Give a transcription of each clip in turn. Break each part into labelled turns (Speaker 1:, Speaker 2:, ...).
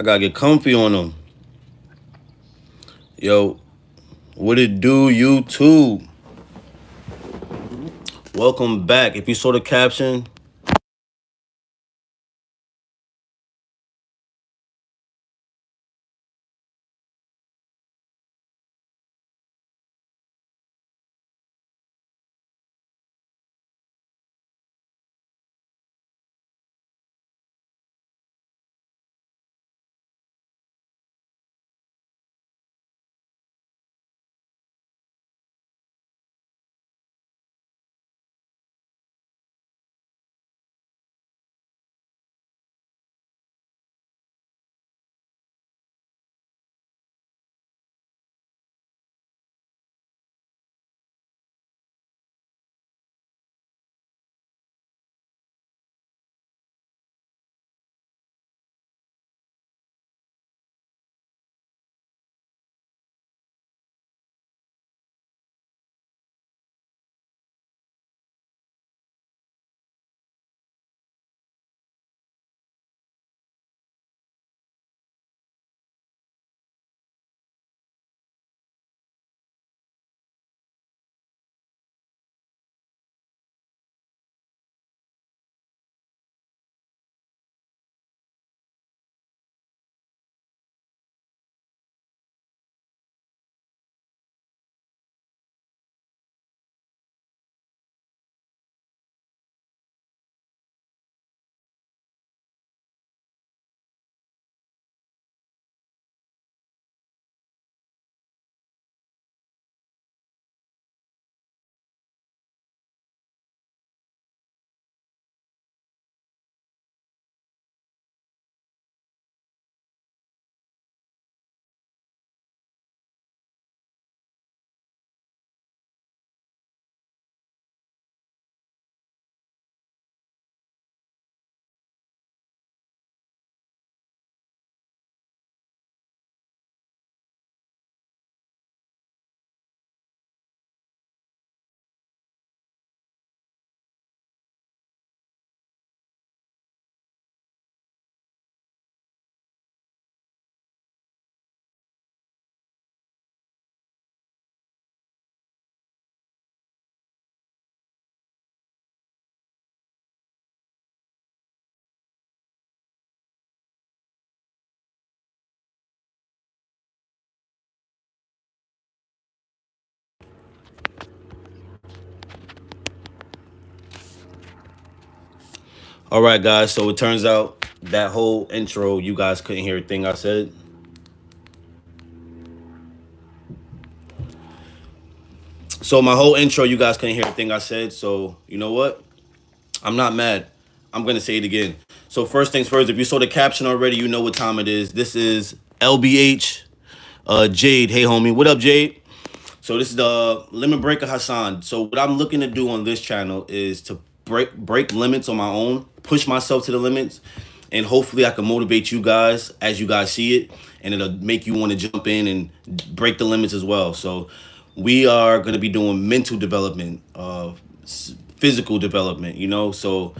Speaker 1: I gotta get comfy on them. Yo, what it do, YouTube? Welcome back. If you saw the caption, all right, guys. So it turns out that whole intro, you guys couldn't hear a thing I said. So my whole intro, you guys couldn't hear a thing I said. So you know what? I'm not mad. I'm gonna say it again. So first things first. If you saw the caption already, you know what time it is. This is LBH. Jade. Hey, homie. What up, Jade? So this is the Limit Breaker Hassan. So what I'm looking to do on this channel is to break limits on my own, push myself to the limits, and hopefully I can motivate you guys as you guys see it, and it'll make you want to jump in and break the limits as well. So we are going to be doing mental development, physical development. So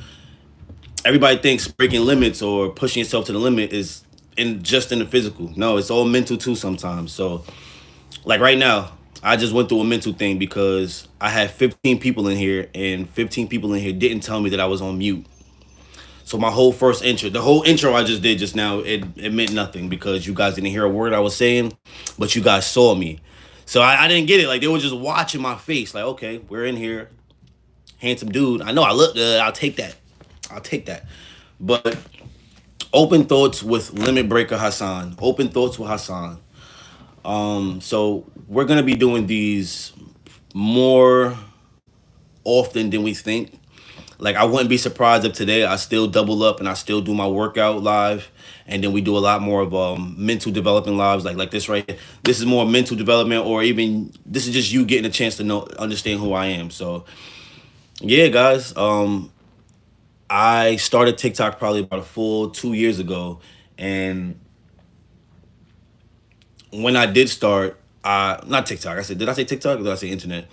Speaker 1: everybody thinks breaking limits or pushing yourself to the limit is in the physical. No, it's all mental too sometimes. So like right now, I just went through a mental thing because I had 15 people in here, and 15 people in here didn't tell me that I was on mute. So my whole first intro, the whole intro I just did just now, it meant nothing because you guys didn't hear a word I was saying, but you guys saw me. So I didn't get it. Like they were just watching my face. Like, okay, we're in here. Handsome dude. I know I look good. I'll take that. I'll take that. But open thoughts with Limit Breaker Hassan. Open thoughts with Hassan. So we're gonna be doing these more often than we think. Like I wouldn't be surprised if today I still double up and I still do my workout live, and then we do a lot more of mental development lives like this right here. This is more mental development, or even this is just you getting a chance to understand who I am. So yeah, guys. I started TikTok probably about a full 2 years ago, and when I did start, not TikTok. Did I say TikTok or did I say internet?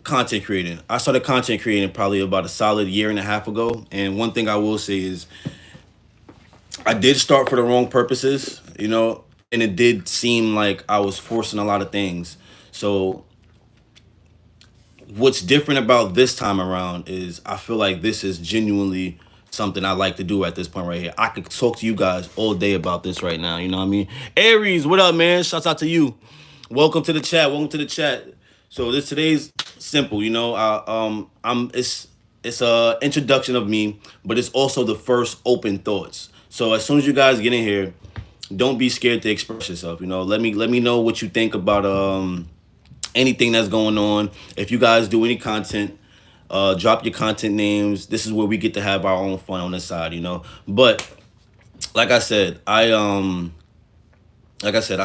Speaker 1: Content creating. I started content creating probably about a solid year and a half ago. And one thing I will say is I did start for the wrong purposes, you know, and it did seem like I was forcing a lot of things. So what's different about this time around is I feel like this is genuinely something I like to do at this point right here. I could talk to you guys all day about this right now. You know what I mean? Aries, what up, man? Shouts out to you. Welcome to the chat. Welcome to the chat. So this today's simple. You know, I'm it's a introduction of me, but it's also the first open thoughts. So as soon as you guys get in here, don't be scared to express yourself. You know, let me know what you think about anything that's going on. If you guys do any content, drop your content names. This is where we get to have our own fun on the side, you know. But like I said, I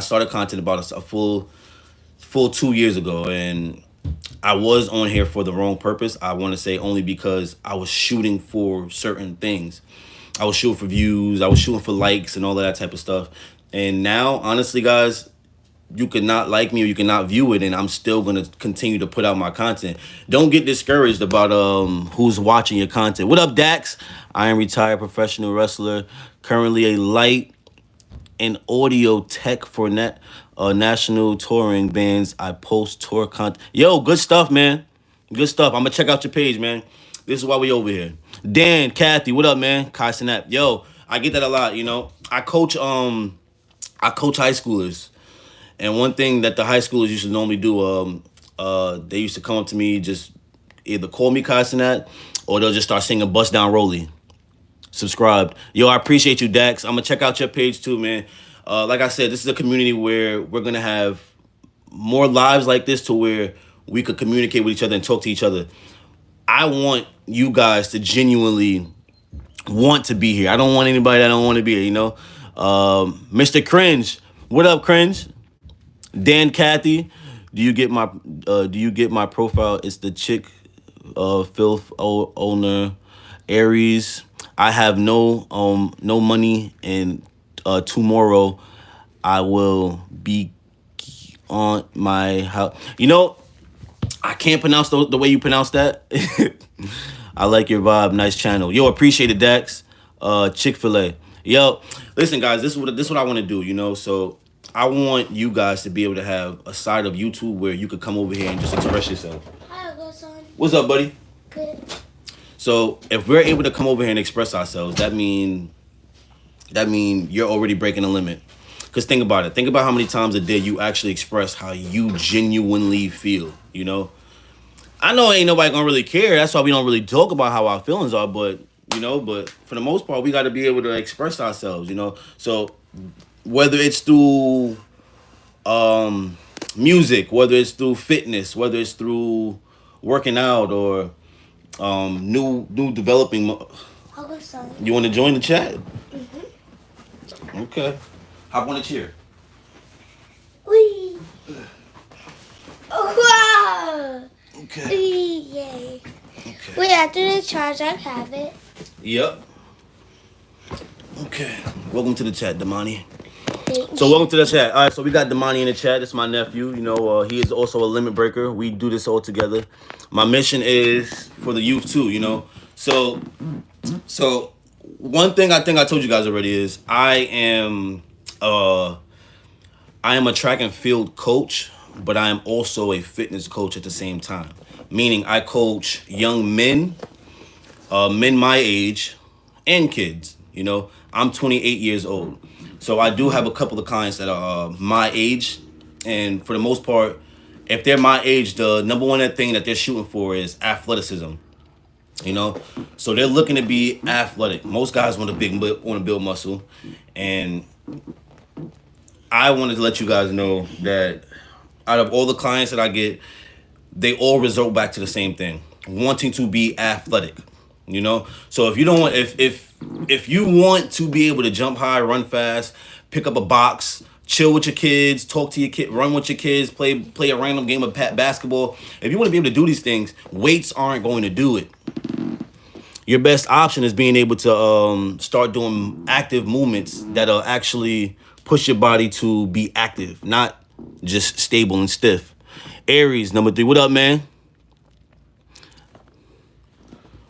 Speaker 1: started content about a full 2 years ago, and I was on here for the wrong purpose. I want to say only because I was shooting for certain things. I was shooting for views. I was shooting for likes and all of that type of stuff. And now, honestly, guys, you could not like me or you cannot view it, and I'm still gonna continue to put out my content. Don't get discouraged about who's watching your content. What up, Dax? I am retired professional wrestler, currently a light and audio tech for national touring bands. I post tour content. Yo, good stuff, man. Good stuff. I'm gonna check out your page, man. This is why we over here. Dan, Kathy, what up, man? Kai Sinap. Yo, I get that a lot. You know, I coach high schoolers. And one thing that the high schoolers used to normally do, they used to come up to me, just either call me cussing at, or they'll just start singing "Bust Down Rolly." Subscribed. Yo, I appreciate you, Dax. I'm gonna check out your page too, man. Like I said, this is a community where we're gonna have more lives like this, to where we could communicate with each other and talk to each other. I want you guys to genuinely want to be here. I don't want anybody that don't want to be here. You know, Mr. Cringe. What up, Cringe? Dan, Kathy, do you get my profile? It's the chick, filth owner, Aries. I have no money, and tomorrow I will be on my house. You know, I can't pronounce the way you pronounce that. I like your vibe. Nice channel. Yo, appreciate it, Dax. Chick-fil-A. Yo, listen, guys. This is what I want to do. You know, so I want you guys to be able to have a side of YouTube where you could come over here and just express yourself. Hi, son. What's up, buddy? Good. So if we're able to come over here and express ourselves, that mean you're already breaking the limit. Because think about it. Think about how many times a day you actually express how you genuinely feel, you know? I know ain't nobody gonna really care. That's why we don't really talk about how our feelings are, but, you know, but for the most part, we got to be able to express ourselves, you know? So whether it's through music, whether it's through fitness, whether it's through working out, or new developing. You want to join the chat? Mm-hmm. Okay. Hop on a chair.
Speaker 2: Wee. Wow.
Speaker 1: Okay.
Speaker 2: Wee, yay. Okay. Wait, after the charge, I have it.
Speaker 1: Yep. Okay. Welcome to the chat, Damani. So welcome to the chat. All right, so we got Damani in the chat. This is my nephew. You know, he is also a limit breaker. We do this all together. My mission is for the youth too. You know, so one thing I think I told you guys already is I am a track and field coach, but I am also a fitness coach at the same time. Meaning I coach young men, men my age, and kids. You know, I'm 28 years old. So I do have a couple of clients that are my age, and for the most part, if they're my age, the number one thing that they're shooting for is athleticism. You know, so they're looking to be athletic. Most guys want to build muscle, and I wanted to let you guys know that out of all the clients that I get, they all result back to the same thing: wanting to be athletic. You know, so if you don't want, if you want to be able to jump high, run fast, pick up a box, chill with your kids, talk to your kid, run with your kids, play a random game of basketball. If you want to be able to do these things, weights aren't going to do it. Your best option is being able to start doing active movements that'll actually push your body to be active, not just stable and stiff. Aries, number 3. What up, man?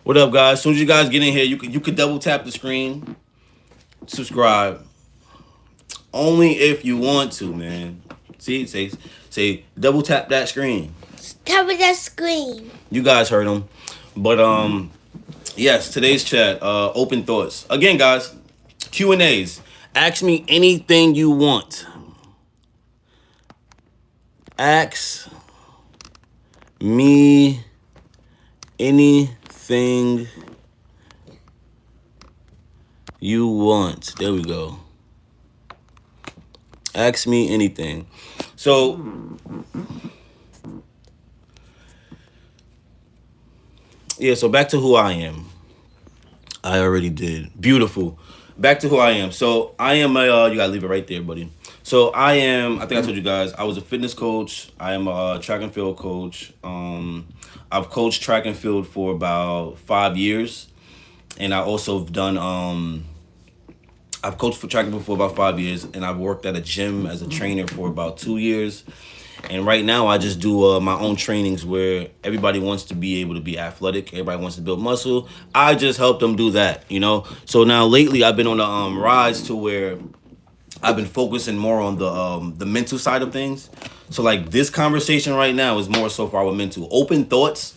Speaker 1: What up, guys? As soon as you guys get in here, you could double tap the screen. subscribe. Only if you want to, man. See, say double tap that screen.
Speaker 2: Cover the screen.
Speaker 1: You guys heard him. But yes, today's chat, open thoughts. Again, guys, Q&As. Ask me anything you want. Ask me anything you want. There we go. Ask me anything. So, yeah, so back to who I am. I already did. Beautiful. Back to who I am. So, I am a, you gotta leave it right there, buddy. So, I think I told you guys, I was a fitness coach. I am a track and field coach. I've coached track and field for about 5 years. And I also have done, I've coached for track and field for about 5 years. And I've worked at a gym as a trainer for about 2 years. And right now, I just do my own trainings where everybody wants to be able to be athletic. Everybody wants to build muscle. I just help them do that, you know? So now lately, I've been on the rise to where I've been focusing more on the mental side of things. So like this conversation right now is more so far with mental. Open thoughts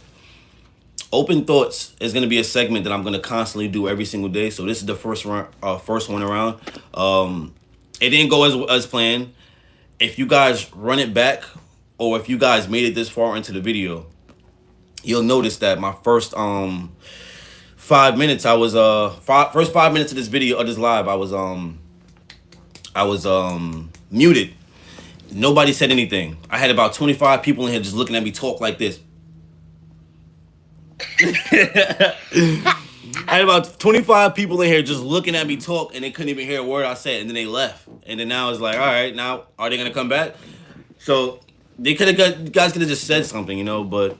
Speaker 1: is going to be a segment that I'm going to constantly do every single day. So this is the first one around. It didn't go as planned. If you guys run it back, or if you guys made it this far into the video, you'll notice that my first 5 minutes, I was first 5 minutes of this video or this live, I was muted. Nobody said anything. I had about 25 people in here just looking at me talk like this. I had about 25 people in here just looking at me talk, and they couldn't even hear a word I said, and then they left. And then now it's like, all right, now are they gonna come back? So they could have, you guys could have just said something, you know. But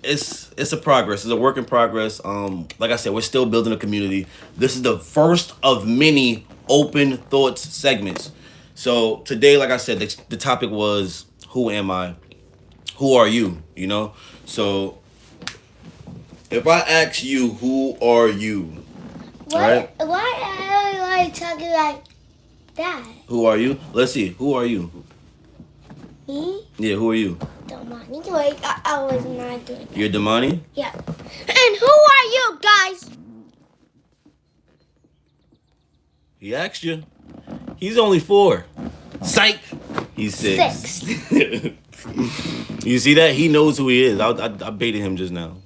Speaker 1: it's a progress. It's a work in progress. Like I said, we're still building a community. This is the first of many open thoughts segments. So today, like I said, the topic was, who am I? Who are you? You know. So if I ask you, who are you?
Speaker 2: Why are you talking like that?
Speaker 1: Who are you? Let's see. Who are you?
Speaker 2: Me?
Speaker 1: Yeah, who are you?
Speaker 2: Damani. Wait, I was not doing that.
Speaker 1: You're Damani?
Speaker 2: Yeah. And who are you guys?
Speaker 1: He asked you. He's only 4. Psych. He's 6. You see that? He knows who he is. I baited him just now.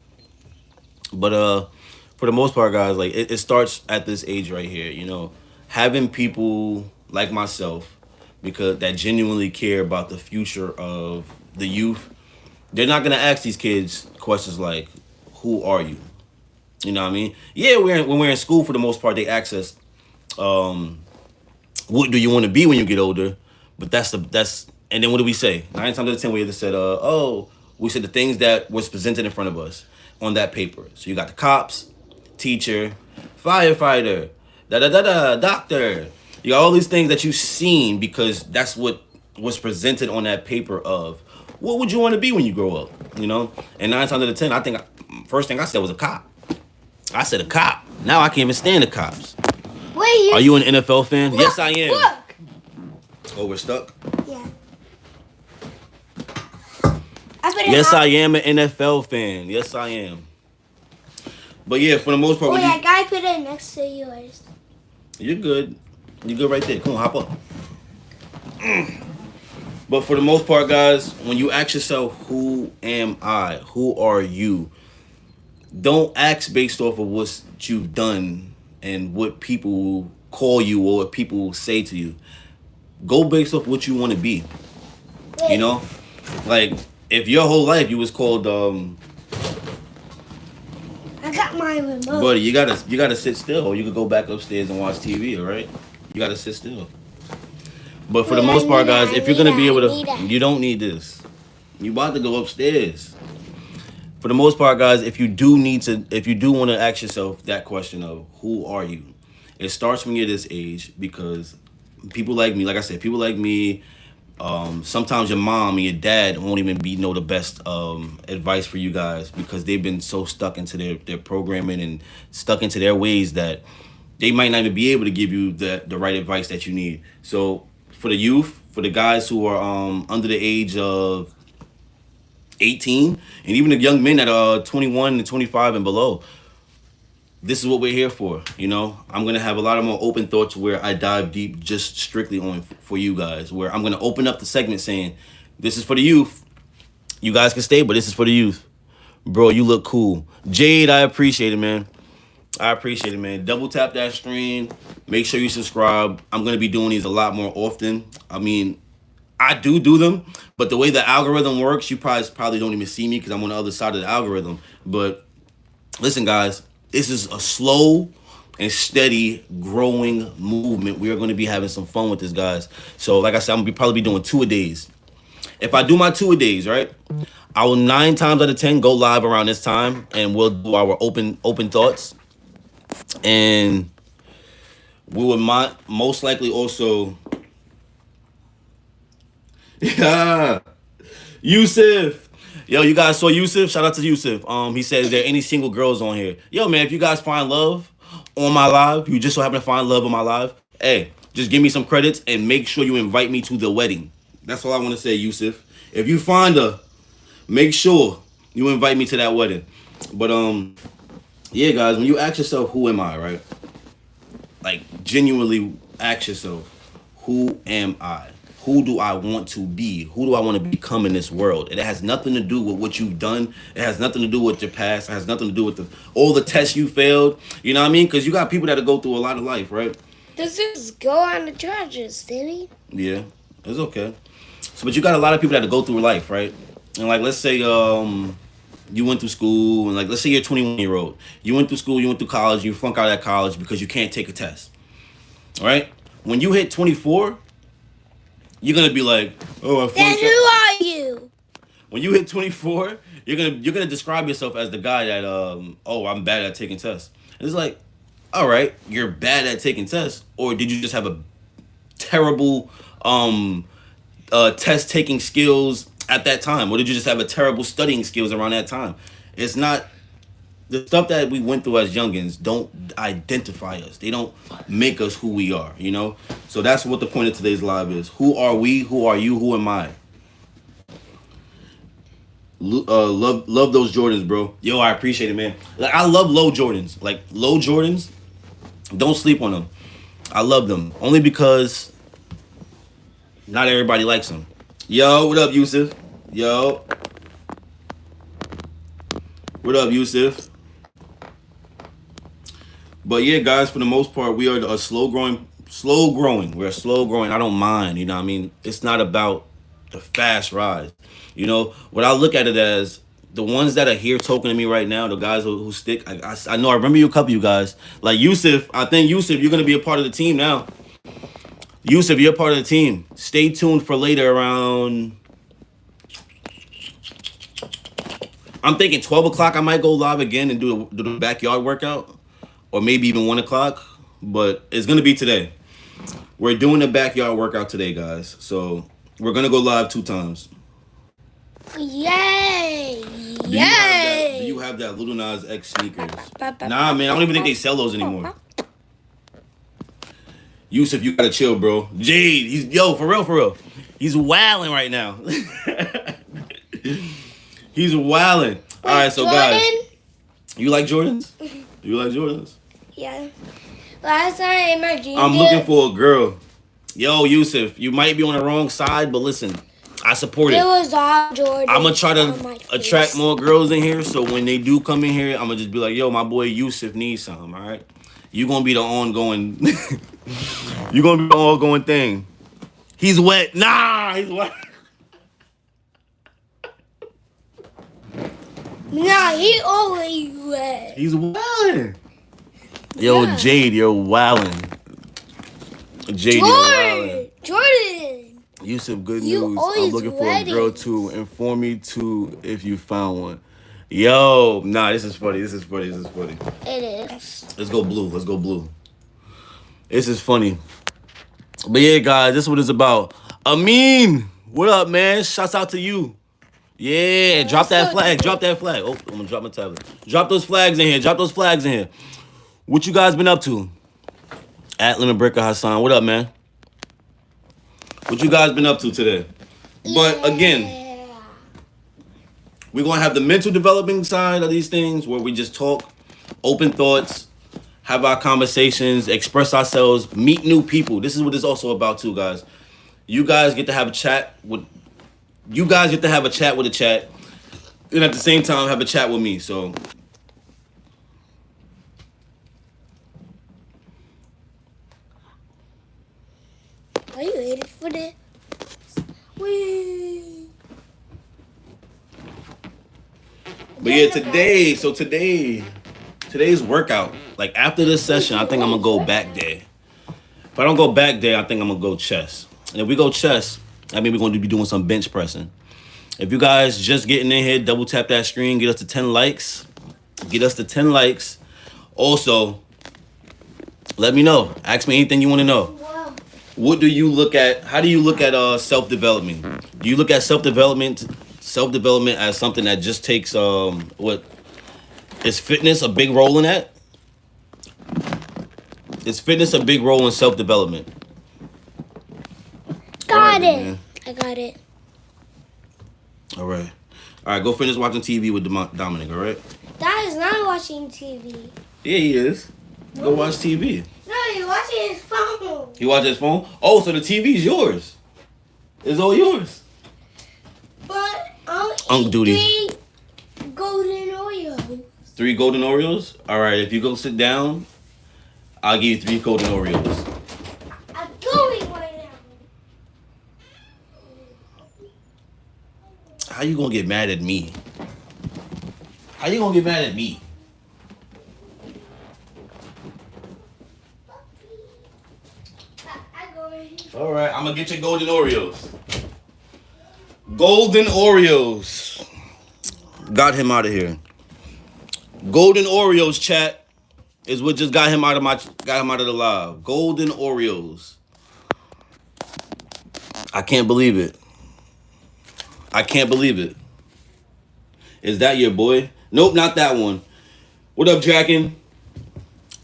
Speaker 1: But for the most part, guys, like it starts at this age right here, you know, having people like myself, because that genuinely care about the future of the youth. They're not gonna ask these kids questions like, "Who are you?" You know what I mean? Yeah, when we're in school, for the most part, they ask us, "What do you want to be when you get older?" But that's and then what do we say? 9 times out of 10, we either said, we said the things that was presented in front of us on that paper. So you got the cops, teacher, firefighter, doctor. You got all these things that you've seen because that's what was presented on that paper of what would you want to be when you grow up, you know? And 9 times out of 10, I think first thing I said was a cop. I said a cop. Now I can't even stand the cops.
Speaker 2: Wait,
Speaker 1: Are you an NFL fan?
Speaker 2: Look,
Speaker 1: Yes, I am.
Speaker 2: Look.
Speaker 1: Oh, we're stuck?
Speaker 2: Yeah.
Speaker 1: Yes, I am an NFL fan. Yes, I am. But yeah, for the most part,
Speaker 2: I gotta put it next to yours.
Speaker 1: You're good. You're good right there. Come on, hop up. But for the most part, guys, when you ask yourself, who am I? Who are you? Don't ask based off of what you've done and what people call you or what people say to you. Go based off what you want to be.
Speaker 2: Wait.
Speaker 1: You know? Like, if your whole life you was called
Speaker 2: I got my remote.
Speaker 1: buddy, you gotta sit still, or you could go back upstairs and watch TV, all right? You gotta sit still. But for the most part, guys, if you're gonna be able to, you don't need this. You about to go upstairs. For the most part, guys, if you do want to ask yourself that question of who are you, it starts when you're this age, because people like me, like I said, people like me. Sometimes your mom and your dad won't even know the best advice for you guys, because they've been so stuck into their programming and stuck into their ways that they might not even be able to give you the right advice that you need. So for the youth, for the guys who are under the age of 18, and even the young men that are 21 and 25 and below, this is what we're here for. You know, I'm gonna have a lot of more open thoughts where I dive deep just strictly on for you guys. Where I'm gonna open up the segment saying, "This is for the youth. You guys can stay, but this is for the youth." Bro, you look cool. Jade, I appreciate it, man. I appreciate it, man. Double tap that screen. Make sure you subscribe. I'm gonna be doing these a lot more often. I mean, I do them, but the way the algorithm works, you probably don't even see me because I'm on the other side of the algorithm. But listen, guys, this is a slow and steady growing movement. We are going to be having some fun with this, guys. So, like I said, I'm gonna probably be doing 2-a-days. If I do my 2-a-days, right, I will 9 times out of 10 go live around this time, and we'll do our open thoughts, and we will most likely also. Yeah, Yusuf. Yo, you guys saw Yusuf? Shout out to Yusuf. He says, there any single girls on here? Yo, man, if you guys find love on my live, you just so happen to find love on my live, hey, just give me some credits and make sure you invite me to the wedding. That's all I want to say, Yusuf. If you find her, make sure you invite me to that wedding. But yeah, guys, when you ask yourself, who am I, right? Like, genuinely ask yourself, who am I? Who do I want to be? Who do I want to become in this world? It has nothing to do with what you've done. It has nothing to do with your past. It has nothing to do with all the tests you failed. You know what I mean? Because you got people that go through a lot of life, right?
Speaker 2: This is go on the charges, did he?
Speaker 1: Yeah, it's okay. So, but you got a lot of people that go through life, right? And like, let's say you went through school, and like, let's say you're a 21-year-old. You went through school, you went through college, you flunk out of college because you can't take a test. All right? When you hit 24, you're gonna be like, oh,
Speaker 2: then who are you?
Speaker 1: When you hit 24, you're gonna describe yourself as the guy that oh, I'm bad at taking tests. And it's like, all right, you're bad at taking tests, or did you just have a terrible test taking skills at that time, or did you just have a terrible studying skills around that time? It's not. The stuff that we went through as youngins don't identify us. They don't make us who we are, you know? So that's what the point of today's live is. Who are we? Who are you? Who am I? Love those Jordans, bro. Yo, I appreciate it, man. Like, I love low Jordans. Like, low Jordans, don't sleep on them. I love them. Only because not everybody likes them. Yo, what up, Yusuf? Yo. What up, Yusuf? But yeah, guys, for the most part, we are a slow growing. We're slow growing. I don't mind, you know what I mean? It's not about the fast rise. You know, what I look at it as, the ones that are here talking to me right now, the guys who stick, I know, I remember you, a couple of you guys. Like Yusuf, I think Yusuf, you're going to be a part of the team now. Yusuf, you're a part of the team. Stay tuned for later around, I'm thinking 12 o'clock I might go live again and do the backyard workout. Or maybe even 1 o'clock, but it's gonna be today. We're doing the backyard workout today, guys. So we're gonna go live 2 times.
Speaker 2: Yay!
Speaker 1: Do you have that Little Nas X sneakers? Nah, man, I don't even think they sell those anymore. Yusuf, you gotta chill, bro. Jade, for real. He's wilding right now. He's wilding. All right, so
Speaker 2: Jordan?
Speaker 1: guys, you like Jordans? You like Jordans?
Speaker 2: Yeah. Last time my dream.
Speaker 1: I'm looking for a girl. Yo, Yusuf, you might be on the wrong side, but listen, I support it.
Speaker 2: It was all Jordan.
Speaker 1: I'm gonna try to attract more girls in here, so when they do come in here, I'm gonna just be like, yo, my boy Yusuf needs something, all right? You're gonna be the ongoing, you're gonna be the ongoing thing. He's wet. Nah, he's wet.
Speaker 2: Nah, he always wet.
Speaker 1: He's wildin'. Yo,
Speaker 2: Yeah.
Speaker 1: Jade, you're wildin'. Jade, you're wildin'.
Speaker 2: Jordan.
Speaker 1: Yusuf, good
Speaker 2: You
Speaker 1: news. I'm
Speaker 2: always
Speaker 1: looking for a
Speaker 2: ready.
Speaker 1: girl too. Inform me too if you found one. Yo, nah, this is funny.
Speaker 2: It is.
Speaker 1: Let's go blue. This is funny. But yeah, guys, this is what it's about. Amin, what up, man? Shouts out to you. Yeah, drop that flag. Oh, I'm gonna drop my tablet. Drop those flags in here. What you guys been up to? At Lemon Breaker Hassan. What up, man? What you guys been up to today? But again, we're going to have the mental developing side of these things where we just talk, open thoughts, have our conversations, express ourselves, meet new people. This is what it's also about too, guys. You guys get to have a chat with the chat, and at the same time have a chat with me. So
Speaker 2: Are you ready for this? Wee.
Speaker 1: but yeah, today's workout. Like after this session, I think I'm gonna go back there. If I don't go back there, I think I'm gonna go chest. And if we go chest, I mean we're gonna be doing some bench pressing. If you guys just getting in here, double tap that screen, get us to 10 likes. Get us to 10 likes. Also, let me know. Ask me anything you want to know.
Speaker 2: Wow.
Speaker 1: What do you look at? How do you look at self-development? Do you look at self-development as something that just takes what is fitness a big role in that? Is fitness a big role in self-development?
Speaker 2: Got
Speaker 1: Alright,
Speaker 2: it.
Speaker 1: man.
Speaker 2: I got it.
Speaker 1: All right. All right, go finish watching TV with Dominic, all right?
Speaker 2: Dad is not watching TV.
Speaker 1: Yeah, he is. Go watch TV.
Speaker 2: No, he's watching his phone.
Speaker 1: You watch his phone? Oh, so the TV's yours. It's all yours.
Speaker 2: But
Speaker 1: Unk duty.
Speaker 2: 3 golden Oreos.
Speaker 1: 3 golden Oreos? All right, if you go sit down, I'll give you 3 golden Oreos.
Speaker 2: I'm going right now.
Speaker 1: How you gonna get mad at me? How you gonna get mad at me?
Speaker 2: I'm going.
Speaker 1: All right, I'm gonna get your golden Oreos. Golden Oreos. Got him out of here. Golden Oreos, chat, is what just got him out of the live. Golden Oreos. I can't believe it. I can't believe it. Is that your boy? Nope, not that one. What up, Jackin?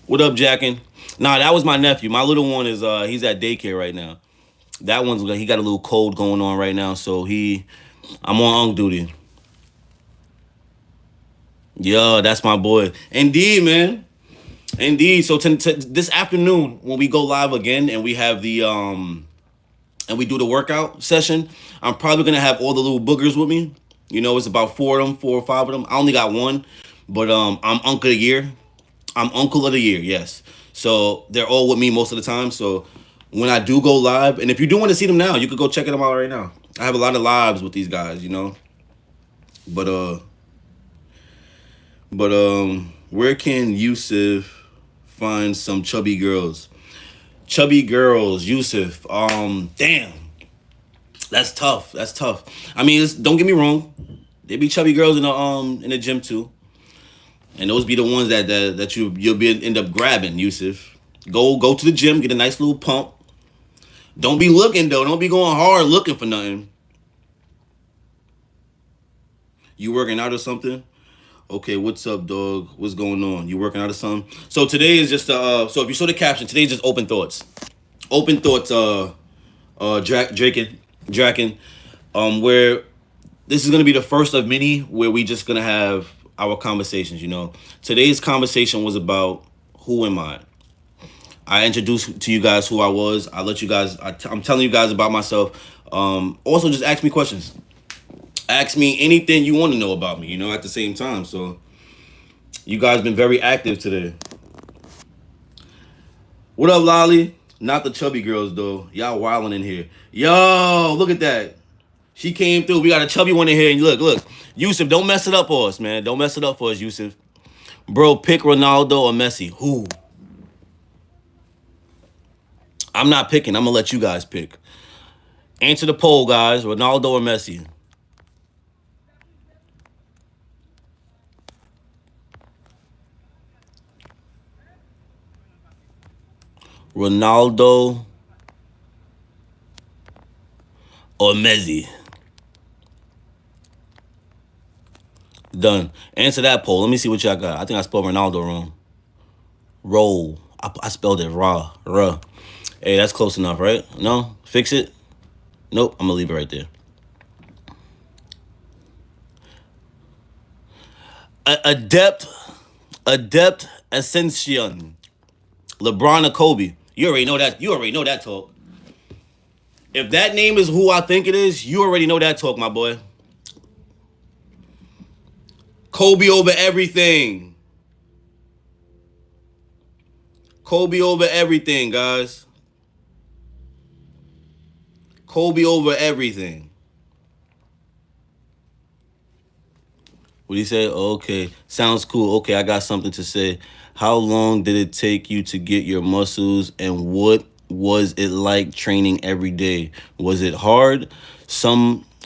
Speaker 1: What up, Jackin? Nah, that was my nephew. My little one is he's at daycare right now. That one's he got a little cold going on right now, so I'm on Unk duty. Yo, that's my boy. Indeed, man. Indeed. So this afternoon when we go live again and we have the and we do the workout session, I'm probably gonna have all the little boogers with me. You know, it's about 4 or 5 of them. I only got one, but I'm Uncle of the Year. I'm Uncle of the Year, yes. So they're all with me most of the time. So when I do go live, and if you do want to see them now, you could go check them out right now. I have a lot of lives with these guys, you know. But where can Yusuf find some chubby girls? Chubby girls, Yusuf. Damn. That's tough. That's tough. I mean, don't get me wrong. There be chubby girls in the gym too. And those be the ones that you'll end up grabbing, Yusuf. Go to the gym, get a nice little pump. Don't be looking though. Don't be going hard looking for nothing. You working out or something? Okay, what's up, dog? What's going on? You working out or something? So today is just so if you saw the caption, today's just open thoughts. Open thoughts, Draken. Where this is gonna be the first of many where we just gonna have our conversations, you know. Today's conversation was about who am I? I introduced to you guys who I was. I let you guys, I'm telling you guys about myself. Also just ask me questions. Ask me anything you want to know about me, you know, at the same time. So you guys been very active today. What up, Lolly? Not the chubby girls, though. Y'all wilding in here. Yo, look at that. She came through. We got a chubby one in here. And look. Yusuf, don't mess it up for us, man. Don't mess it up for us, Yusuf. Bro, pick Ronaldo or Messi. Who? I'm not picking. I'm going to let you guys pick. Answer the poll, guys. Ronaldo or Messi? Ronaldo or Messi? Done. Answer that poll. Let me see what y'all got. I think I spelled Ronaldo wrong. Roll. I spelled it raw. Ruh. Hey, that's close enough, right? No? Fix it? Nope. I'm going to leave it right there. Adept Ascension. LeBron or Kobe. You already know that. You already know that talk. If that name is who I think it is, you already know that talk, my boy. Kobe over everything. Kobe over everything, guys. Kobe over everything. What do you say? Okay. Sounds cool. Okay, I got something to say. How long did it take you to get your muscles, and what was it like training every day? Was it hard?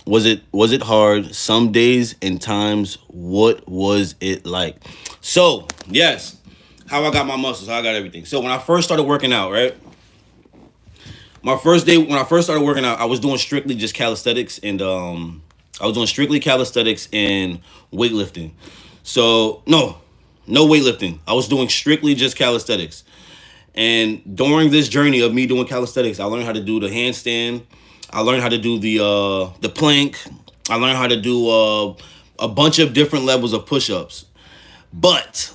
Speaker 1: Was it hard? Some days and times, what was it like? So, yes. How I got my muscles, how I got everything. So when I first started working out, right? My first day when I first started working out, I was doing strictly just calisthenics and I was doing strictly calisthenics and weightlifting. So no weightlifting. I was doing strictly just calisthenics. And during this journey of me doing calisthenics, I learned how to do the handstand. I learned how to do the plank. I learned how to do a bunch of different levels of push-ups. But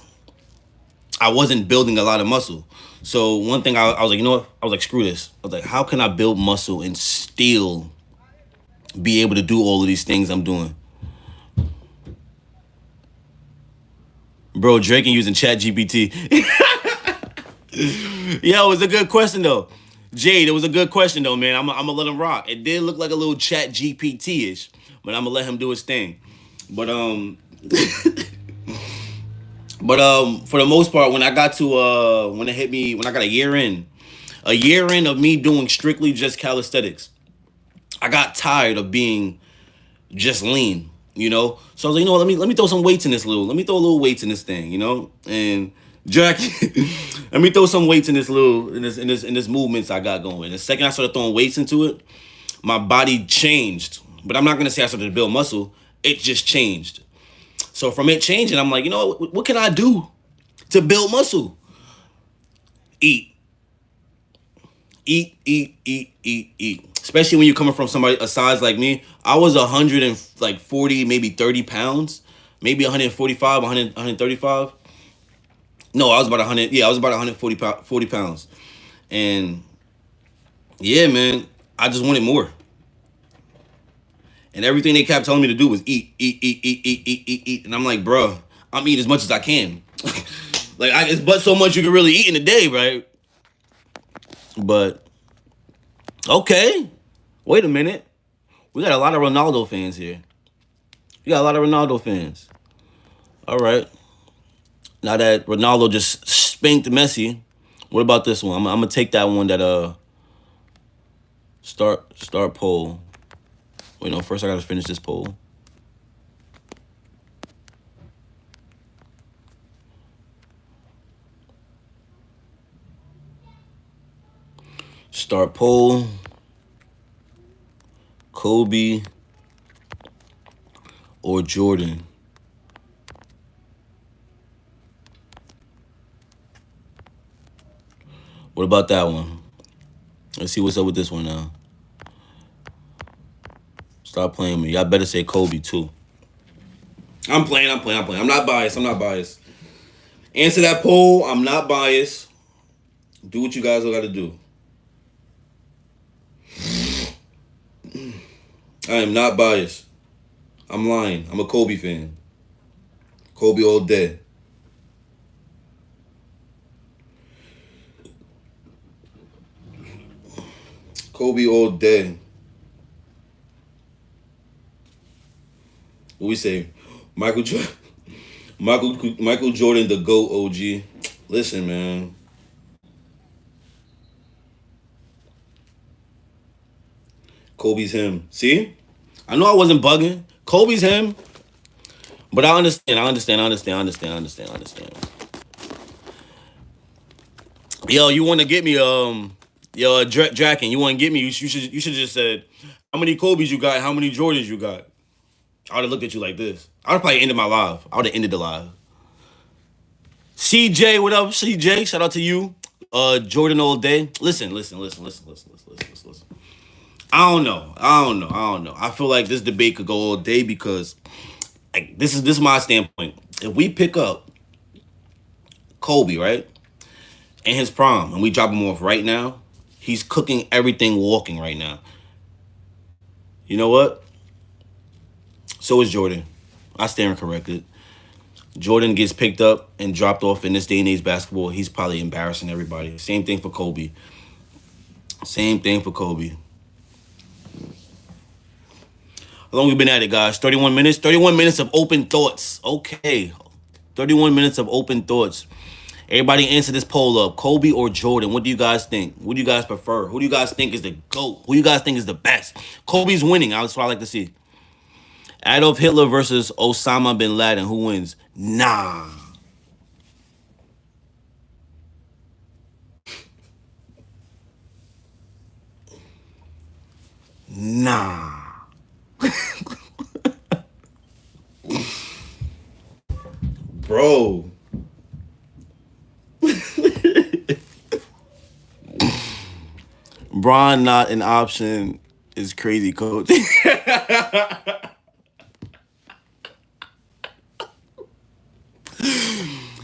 Speaker 1: I wasn't building a lot of muscle. So one thing I was like, you know what? I was like, screw this. I was like, how can I build muscle and still be able to do all of these things I'm doing? Bro, Drake and using Chat GPT. Yo, it was a good question though. Jade, it was a good question though, man. I'm gonna let him rock. It did look like a little Chat GPT-ish, but I'm gonna let him do his thing. But for the most part, when I got to when it hit me, when I got a year in of me doing strictly just calisthenics, I got tired of being just lean, you know. So I was like, you know what, let me throw some weights in this let me throw a little weights in this thing, you know. And Jack, let me throw some weights in this movements I got going. The second I started throwing weights into it, my body changed. But I'm not gonna say I started to build muscle. It just changed. So from it changing, I'm like, you know what can I do to build muscle? Eat. Eat. Especially when you're coming from somebody a size like me. I was 140, maybe 30 pounds, maybe 145, 135. No, I was about 100. Yeah, I was about 140 pounds. And yeah, man, I just wanted more. And everything they kept telling me to do was eat. And I'm like, bro, I'm eating as much as I can. Like, it's but so much you can really eat in a day, right? But, okay. Wait a minute. We got a lot of Ronaldo fans here. We got a lot of Ronaldo fans. All right. Now that Ronaldo just spanked Messi, what about this one? I'm going to take that one that, start poll. Wait, no, first I gotta finish this poll. Start poll. Kobe or Jordan? What about that one? Let's see what's up with this one now. Stop playing me. Y'all better say Kobe too. I'm playing. I'm not biased. Answer that poll. I'm not biased. Do what you guys all gotta do. I am not biased. I'm lying. I'm a Kobe fan. Kobe all day. Kobe all day. What we say? Michael Jordan, the GOAT OG. Listen, man. Kobe's him. See? I know I wasn't bugging. Kobe's him. But I understand. Yo, you want to get me, Draken, you want to get me, you should just said, how many Kobe's you got, how many Jordans you got? I would have looked at you like this. I would have probably ended my live. I would have ended the live. CJ, what up, CJ? Shout out to you. Jordan all day. Listen. I don't know. I feel like this debate could go all day because like, this is my standpoint. If we pick up Kobe, right, in his prime, and we drop him off right now, he's cooking everything walking right now. You know what? So is Jordan. I stand corrected. Jordan gets picked up and dropped off in this day and age basketball. He's probably embarrassing everybody. Same thing for Kobe. Same thing for Kobe. How long we been at it, guys? 31 minutes? 31 minutes of open thoughts. Okay. 31 minutes of open thoughts. Everybody answer this poll up. Kobe or Jordan? What do you guys think? What do you guys prefer? Who do you guys think is the GOAT? Who do you guys think is the best? Kobe's winning. That's what I like to see. Adolf Hitler versus Osama bin Laden. Who wins? Nah. Nah. Bro. Bron not an option is crazy, coach.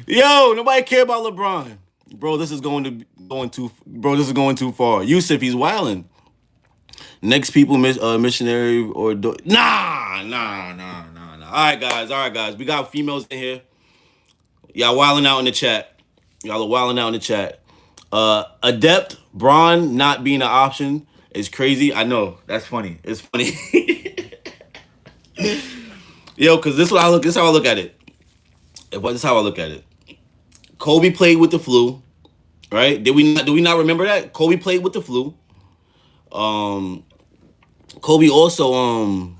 Speaker 1: Yo, nobody care about LeBron. Bro, this is going too far. Yusuf, he's wilding. Next people missionary or nah. All right, guys. We got females in here. Y'all wilding out in the chat. Y'all are wilding out in the chat. Adept Braun not being an option is crazy. I know. That's funny. It's funny. Yo, cause this is how I look at it. This is how I look at it. Kobe played with the flu, right? Do we not remember that? Kobe played with the flu. Kobe also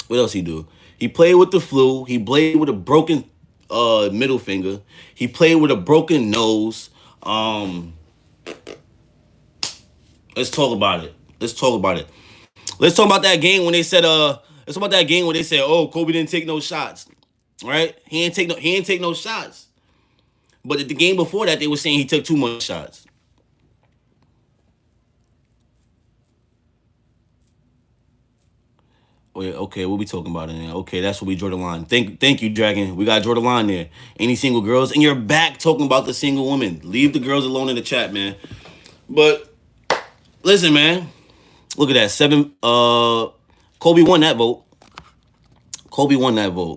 Speaker 1: what else he do? He played with the flu. He played with a broken middle finger. He played with a broken nose. Let's talk about it. Let's talk about that game when they said oh, Kobe didn't take no shots. Right? He ain't take no shots. But at the game before that, they were saying he took too much shots. Okay, what we talking about in there? Okay, that's what we drew the line. Thank you, Dragon. We got Jordan line there. Any single girls? And you're back talking about the single woman. Leave the girls alone in the chat, man. But listen, man. Look at that. Kobe won that vote. Kobe won that one.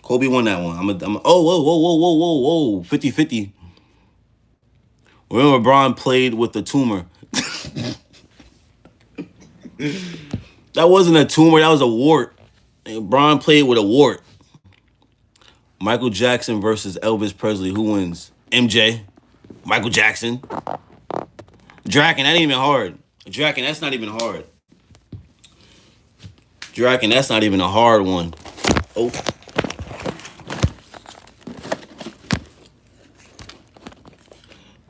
Speaker 1: Whoa. 50-50. Remember Bron played with the tumor. That wasn't a tumor, that was a wart. And Bron played with a wart. Michael Jackson versus Elvis Presley. Who wins? MJ. Michael Jackson. Draken, that ain't even hard. Draken, that's not even hard. Draken, that's not even a hard one. Oh.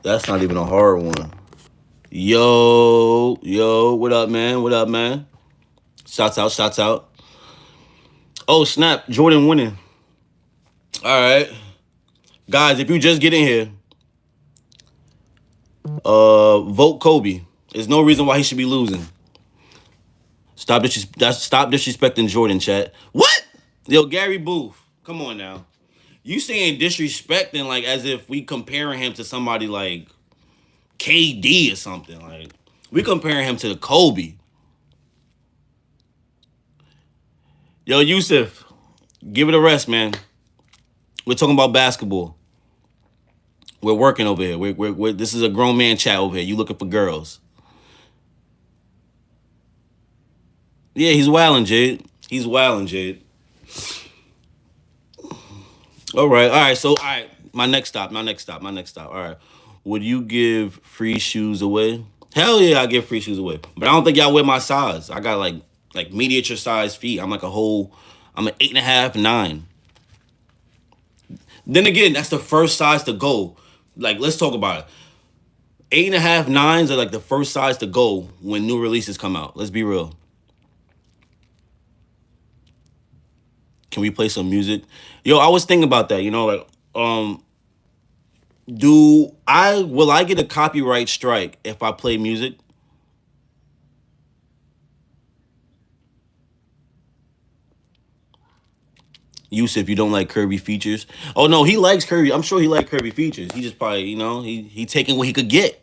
Speaker 1: That's not even a hard one. Yo, what up, man? Shouts out. Oh, snap. Jordan winning. All right. Guys, if you just get in here, vote Kobe. There's no reason why he should be losing. Stop disrespecting Jordan, chat. What? Yo, Gary Booth. Come on now. You saying disrespecting like as if we comparing him to somebody like KD or something. Like, we comparing him to the Kobe. Yo, Yusuf, give it a rest, man. We're talking about basketball. We're working over here. This is a grown man chat over here. You looking for girls. Yeah, he's wilding, Jade. All right. My next stop. All right. Would you give free shoes away? Hell yeah, I give free shoes away. But I don't think y'all wear my size. I got like miniature size feet. I'm an 8.5, 9. Then again, that's the first size to go. Like, let's talk about it. 8.5, 9s are like the first size to go when new releases come out. Let's be real. Can we play some music? Yo, I was thinking about that, Will I get a copyright strike if I play music? Yusuf, you don't like curvy features? Oh no, he likes curvy. I'm sure he likes curvy features. He just probably, he taking what he could get.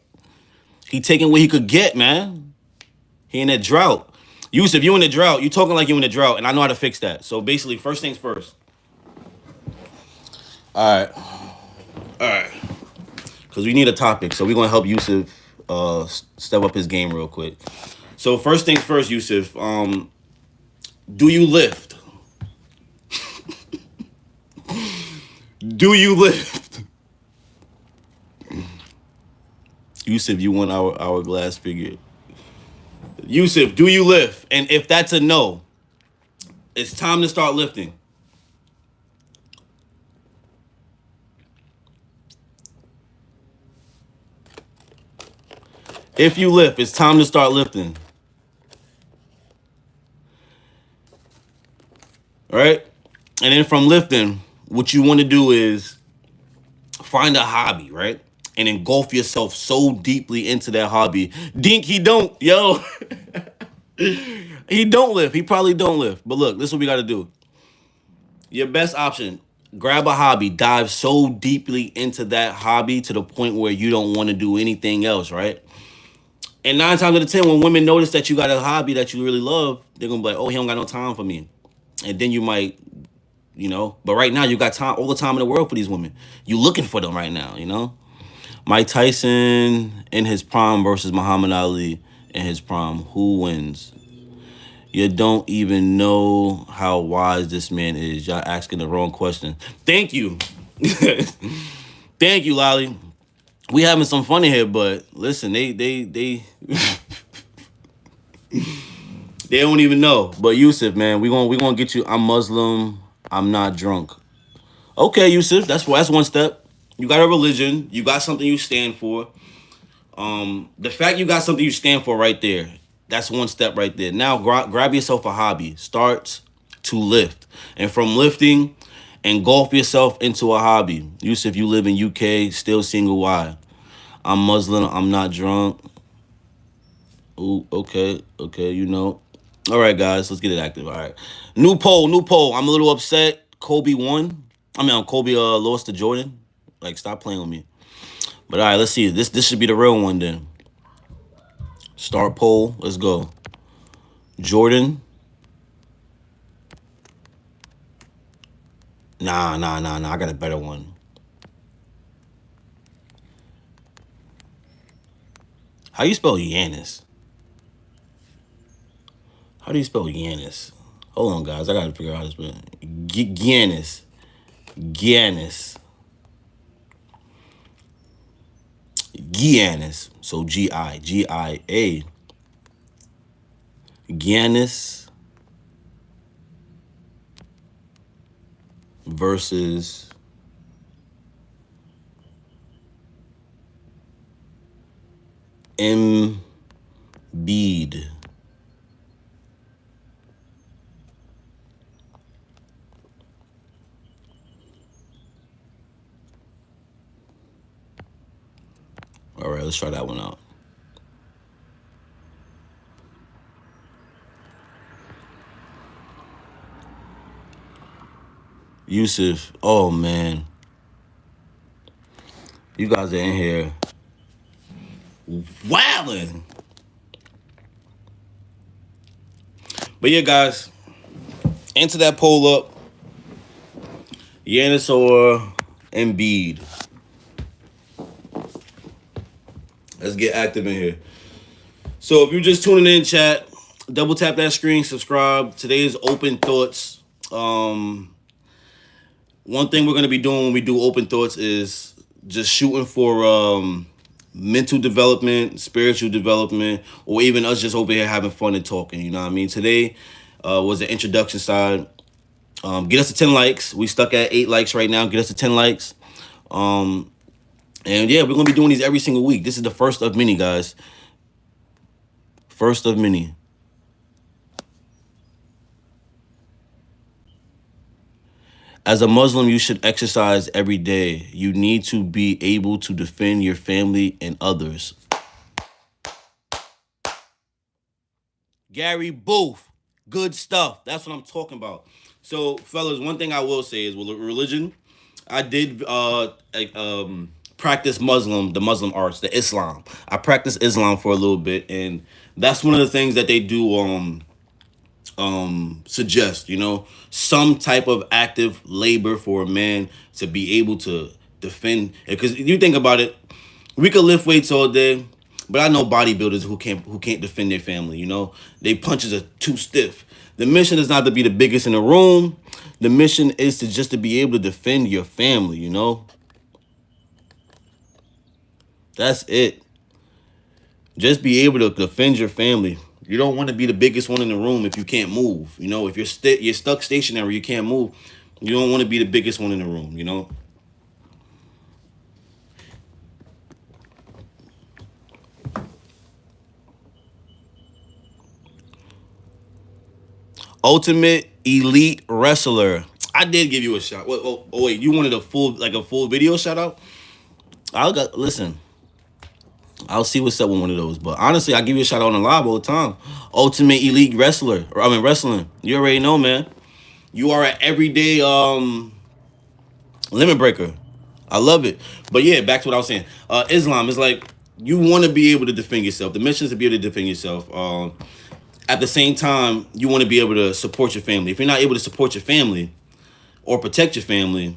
Speaker 1: He taking what he could get, man. He in that drought. Yusuf, you in the drought. You talking like you in the drought, and I know how to fix that. So basically, first things first. All right, all right. Because we need a topic, so we're gonna help Yusuf step up his game real quick. So first things first, Yusuf. Do you lift? Do you lift? Yusuf, you want our hourglass figure. Yusuf, do you lift? And if that's a no, it's time to start lifting. If you lift, it's time to start lifting. All right? And then from lifting, what you want to do is find a hobby, right? And engulf yourself so deeply into that hobby. Dink, he don't, yo. He don't lift. He probably don't lift. But look, this is what we got to do. Your best option, grab a hobby, dive so deeply into that hobby to the point where you don't want to do anything else, right? And 9 times out of 10, when women notice that you got a hobby that you really love, they're gonna be like, "Oh, he don't got no time for me," and then you might, But right now, you got time, all the time in the world for these women. You looking for them right now. Mike Tyson in his prime versus Muhammad Ali in his prime. Who wins? You don't even know how wise this man is. Y'all asking the wrong question. Thank you. Thank you, Lolly. We having some fun in here, but listen, they they don't even know. But Yusuf, man, we gonna get you. I'm Muslim. I'm not drunk. Okay, Yusuf, that's one step. You got a religion. You got something you stand for. The fact you got something you stand for right there. That's one step right there. Now grab yourself a hobby. Start to lift, and from lifting, engulf yourself into a hobby. Yusuf, you live in UK, still single. Why? I'm Muslim. I'm not drunk. Ooh, okay. All right, guys, let's get it active. All right, new poll. I'm a little upset. Kobe won. Kobe lost to Jordan. Like, stop playing with me. But all right, let's see. This should be the real one then. Start poll. Let's go. Jordan. Nah. I got a better one. How you spell Giannis? How do you spell Giannis? Hold on, guys. I gotta figure out how to spell Giannis. Giannis. Giannis. So Gia. Giannis versus Embiid. All right, let's try that one out. Yusuf, oh man. You guys are in here wilding. But yeah, guys, answer that poll up. Giannis or Embiid? Let's get active in here. So if you're just tuning in, chat, double tap that screen, subscribe. Today's open thoughts. One thing we're gonna be doing when we do open thoughts is just shooting for mental development, spiritual development, or even us just over here having fun and talking. You know what I mean? Today was the introduction side. Get us to 10 likes. We stuck at 8 likes right now. Get us to 10 likes. And yeah, we're going to be doing these every single week. This is the first of many, guys. First of many. As a Muslim, you should exercise every day. You need to be able to defend your family and others. Gary Booth. Good stuff. That's what I'm talking about. So, fellas, one thing I will say is with religion, I did practice the Muslim arts, the Islam. I practiced Islam for a little bit, and that's one of the things that they do suggest, some type of active labor for a man to be able to defend. Because you think about it, we could lift weights all day, but I know bodybuilders who can't defend their family. They punches are too stiff. The mission is not to be the biggest in the room. The mission is to be able to defend your family. That's it. Just be able to defend your family. You don't want to be the biggest one in the room if you can't move. If you're stuck stationary, you can't move. You don't want to be the biggest one in the room. Ultimate Elite Wrestler. I did give you a shout. Wait, you wanted a full video shout out? Listen. I'll see what's up with one of those. But honestly, I give you a shout out on the live all the time. Ultimate Elite Wrestler. Wrestling. You already know, man. You are an everyday limit breaker. I love it. But yeah, back to what I was saying. Islam is like, you want to be able to defend yourself. The mission is to be able to defend yourself. At the same time, you want to be able to support your family. If you're not able to support your family or protect your family,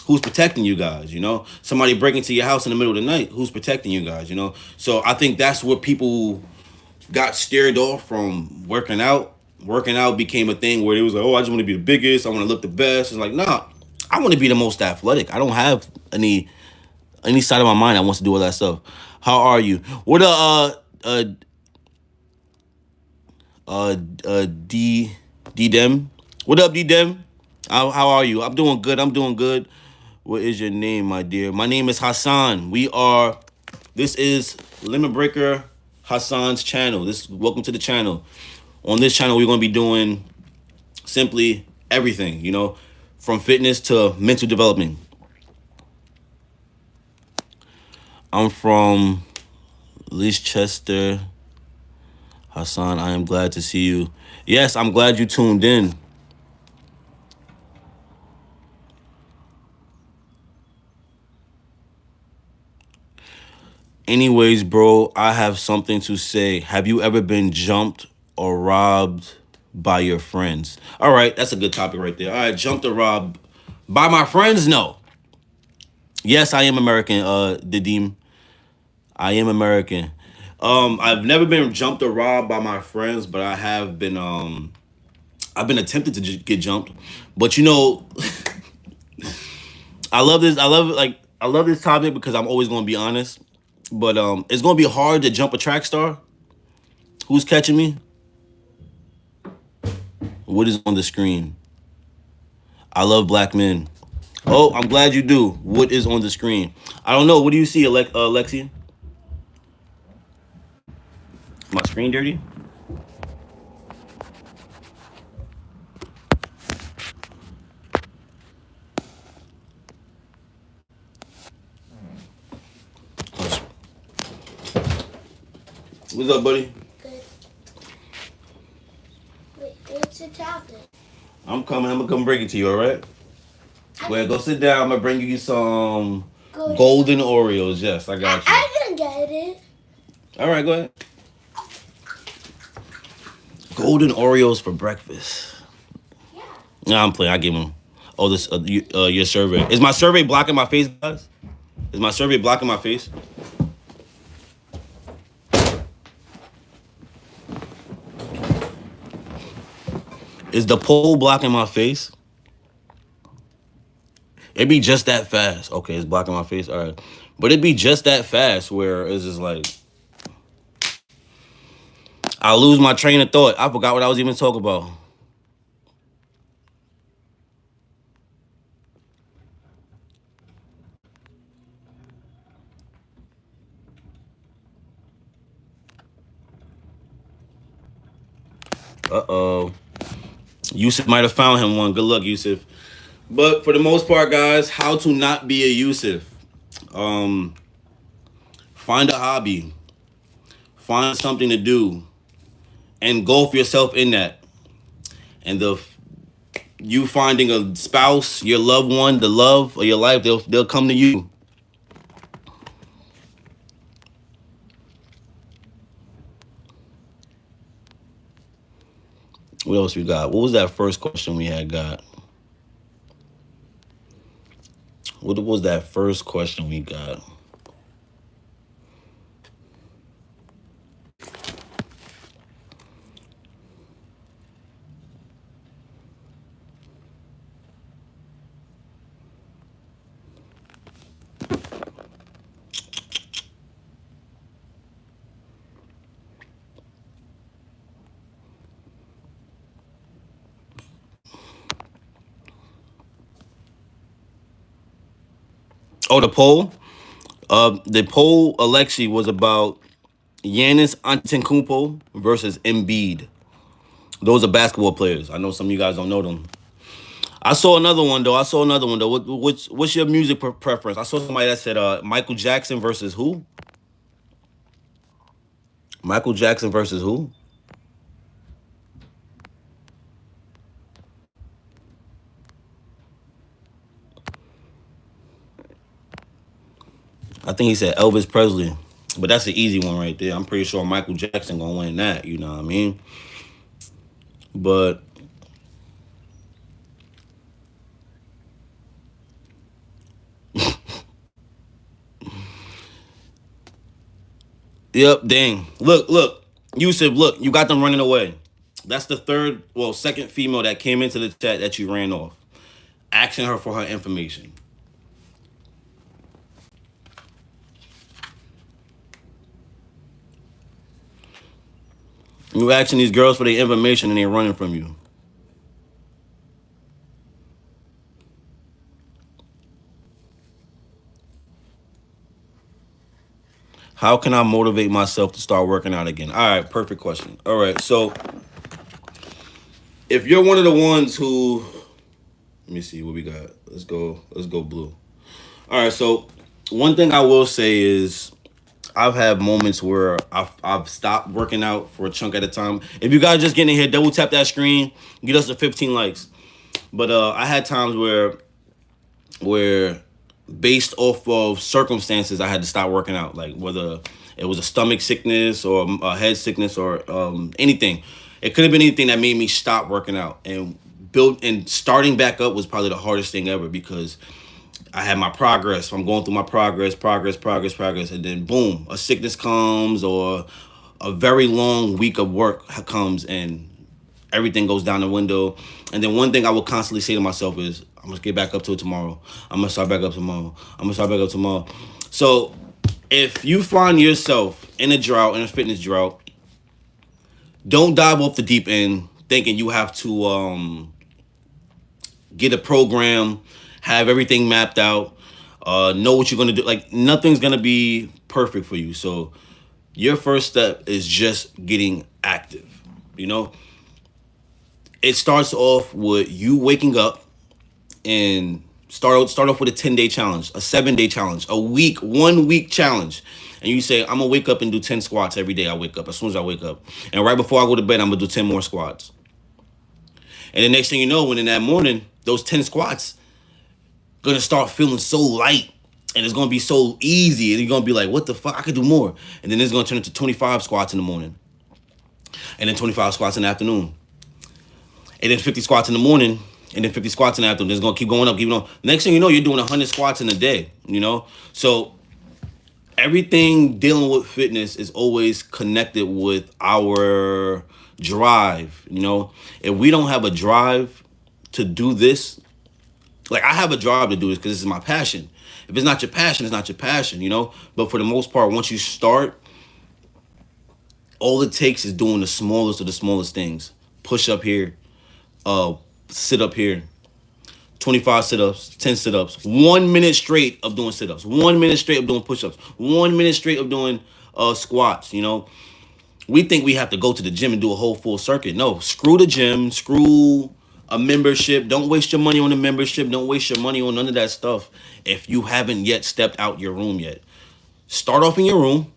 Speaker 1: who's protecting you guys? Somebody breaking into your house in the middle of the night, who's protecting you guys? So I think that's what people got scared off from working out. Working out became a thing where it was like, oh, I just want to be the biggest, I want to look the best. It's like, nah, I want to be the most athletic. I don't have any side of my mind that wants to do all that stuff. How are you? What D Dem? What up, D Dem? How are you? I'm doing good. What is your name, my dear? My name is Hassan. This is Limit Breaker Hassan's channel. Welcome to the channel. On this channel, we're going to be doing simply everything, from fitness to mental development. I'm from Leicester. Hassan, I am glad to see you. Yes, I'm glad you tuned in. Anyways, bro, I have something to say. Have you ever been jumped or robbed by your friends? All right, that's a good topic right there. All right, jumped or robbed by my friends? No. Yes, I am American, Didim. I am American. I've never been jumped or robbed by my friends, but I have been I've been attempted to get jumped. But I love this. I love this topic because I'm always going to be honest. But it's going to be hard to jump a track star. Who's catching me? What is on the screen? I love black men. Oh, I'm glad you do. What is on the screen? I don't know. What do you see, Alexia? My screen dirty? What's up, buddy?
Speaker 2: Good. Wait, what's the topic?
Speaker 1: I'm coming. I'm going to come bring it to you, all right? Well, go sit down. I'm going to bring you some golden Oreos. Yes, I got you.
Speaker 2: I can get it.
Speaker 1: All right, go ahead. Golden Oreos for breakfast.
Speaker 2: Yeah.
Speaker 1: Nah, I'm playing. I give them. Oh, this your survey. Is my survey blocking my face, guys? Is my survey blocking my face? Is the poll blocking my face? It'd be just that fast. Okay, it's blocking my face. All right. But it'd be just that fast where it's just like, I lose my train of thought. I forgot what I was even talking about. Uh-oh. Yusuf might have found him one. Good luck, Yusuf. But for the most part, guys, how to not be a Yusuf. Um, find a hobby, find something to do, engulf yourself in that. And the you finding a spouse, your loved one, the love of your life, they'll come to you. What else we got? What was that first question we had got? What was that first question we got? Oh, the poll. The poll, Alexi, was about Giannis Antetokounmpo versus Embiid. Those are basketball players. I know some of you guys don't know them. I saw another one though. What's your music preference? I saw somebody that said Michael Jackson versus who? Michael Jackson versus who? I think he said Elvis Presley. But that's an easy one right there. I'm pretty sure Michael Jackson gonna win that, you know what I mean? But yep, dang. Look. Yusuf, look, you got them running away. That's the second female that came into the chat that you ran off. Asking her for her information. You asking these girls for their information and they're running from you. How can I motivate myself to start working out again? All right, perfect question. All right, so if you're one of the ones who, let me see what we got. Let's go blue. All right, so one thing I will say is I've had moments where I've stopped working out for a chunk at a time. If you guys just getting in here, double tap that screen, get us to 15 likes. But I had times where based off of circumstances, I had to stop working out, like whether it was a stomach sickness or a head sickness or anything. It could have been anything that made me stop working out, and starting back up was probably the hardest thing ever because I had my progress. I'm going through my progress, and then boom, a sickness comes or a very long week of work comes and everything goes down the window. And then one thing I will constantly say to myself is, I'm gonna get back up to it tomorrow. I'm gonna start back up tomorrow. I'm gonna start back up tomorrow. So if you find yourself in a drought, in a fitness drought, don't dive off the deep end thinking you have to get a program, have everything mapped out, know what you're gonna do. Like nothing's gonna be perfect for you. So your first step is just getting active. You know, it starts off with you waking up and start off with a 10-day challenge, a 7-day challenge, a week, 1 week challenge. And you say, I'm gonna wake up and do 10 squats every day I wake up, as soon as I wake up. And right before I go to bed, I'm gonna do 10 more squats. And the next thing you know, when in that morning, those 10 squats gonna start feeling so light and it's gonna be so easy. And you're gonna be like, what the fuck? I could do more. And then it's gonna turn into 25 squats in the morning. And then 25 squats in the afternoon. And then 50 squats in the morning. And then 50 squats in the afternoon. It's gonna keep going up, keep going. Next thing you know, you're doing 100 squats in a day, you know? So everything dealing with fitness is always connected with our drive, you know? If we don't have a drive to do this, like I have a drive to do this because this is my passion. If it's not your passion, it's not your passion, you know? But for the most part, once you start, all it takes is doing the smallest of the smallest things. Push up here, sit up here, 25 sit-ups, 10 sit-ups, 1 minute straight of doing sit-ups, 1 minute straight of doing push-ups, 1 minute straight of doing squats, you know? We think we have to go to the gym and do a whole full circuit. No, screw the gym, screw a membership. Don't waste your money on a membership. Don't waste your money on none of that stuff if you haven't yet stepped out your room yet. Start off in your room,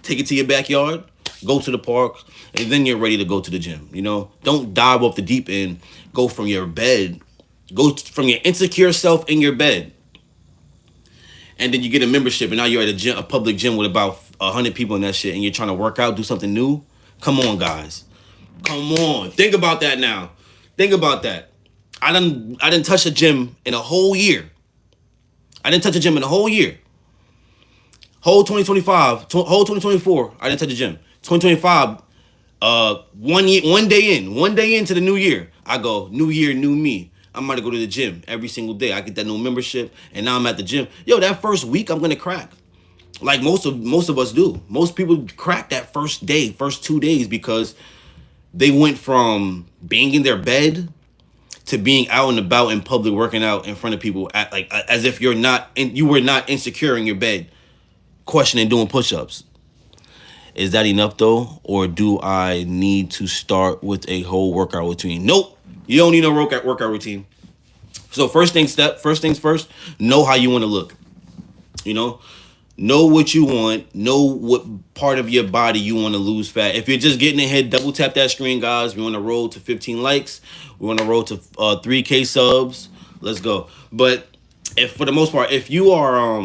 Speaker 1: take it to your backyard, go to the park, and then you're ready to go to the gym. You know, don't dive off the deep end. Go from your bed, from your insecure self in your bed, and then you get a membership, and now you're at a public gym with about 100 people in that shit, and you're trying to work out, do something new. Come on, guys. Come on. Think about that now. Think about that. I didn't touch a gym in a whole year. I didn't touch a gym in a whole year. Whole 2025, whole 2024, I didn't touch a gym. 2025, one day into the new year, I go, new year, new me. I'm about to go to the gym every single day. I get that new membership, and now I'm at the gym. Yo, that first week, I'm gonna crack. Like most of us do. Most people crack that first day, first 2 days, because they went from being in their bed to being out and about in public, working out in front of people, as if you were not insecure in your bed, questioning doing push-ups. Is that enough though, or do I need to start with a whole workout routine? Nope, you don't need no workout routine. So first things first, know how you want to look. You know what you want. Know what part of your body you want to lose fat. If you're just getting ahead, double tap that screen, guys. We want to roll to 15 likes. We want to roll to 3K subs. Let's go. But if for the most part, if you are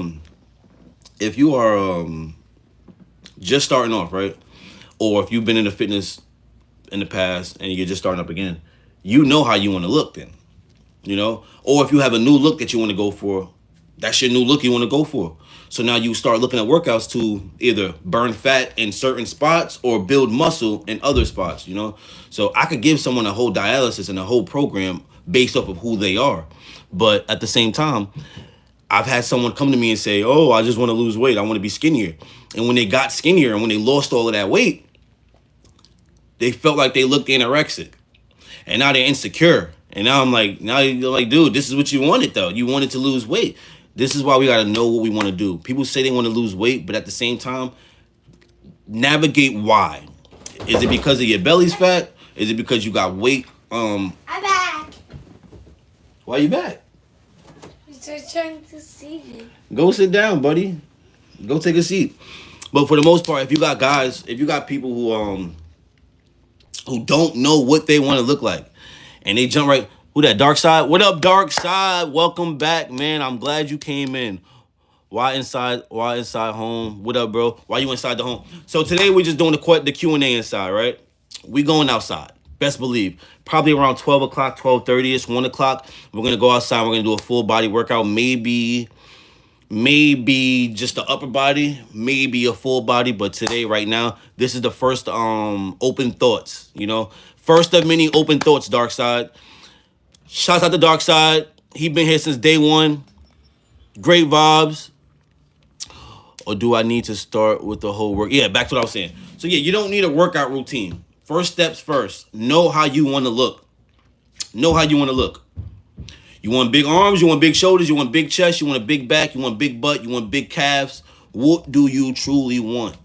Speaker 1: just starting off, right, or if you've been in the fitness in the past and you're just starting up again, you know how you want to look then. Or if you have a new look that you want to go for, that's your new look you want to go for. So now you start looking at workouts to either burn fat in certain spots or build muscle in other spots, So I could give someone a whole dialysis and a whole program based off of who they are. But at the same time, I've had someone come to me and say, oh, I just want to lose weight. I want to be skinnier. And when they got skinnier and when they lost all of that weight, they felt like they looked anorexic. And now they're insecure. And now you're like, dude, this is what you wanted, though. You wanted to lose weight. This is why we got to know what we want to do. People say they want to lose weight, but at the same time, navigate why. Is it because of your belly's fat? Is it because you got weight?
Speaker 2: I'm back.
Speaker 1: Why you back?
Speaker 2: I'm trying to see you.
Speaker 1: Go sit down, buddy. Go take a seat. But for the most part, if you got people who don't know what they want to look like, and they jump right. Who that? Dark Side? What up, Dark Side? Welcome back, man. I'm glad you came in. Why inside home? What up, bro? Why you inside the home? So today we're just doing the Q&A inside, right? We going outside. Best believe. Probably around 12 o'clock, 12:30ish, 1 o'clock. We're going to go outside. We're going to do a full body workout. Maybe just the upper body. Maybe a full body. But today, right now, this is the first open thoughts, First of many open thoughts, Dark Side. Shouts out to Dark Side. He been here since day one. Great vibes. Or do I need to start with the whole work? Yeah, back to what I was saying. So yeah, you don't need a workout routine. First steps first. Know how you want to look. Know how you want to look. You want big arms, you want big shoulders, you want big chest, you want a big back, you want big butt, you want big calves. What do you truly want?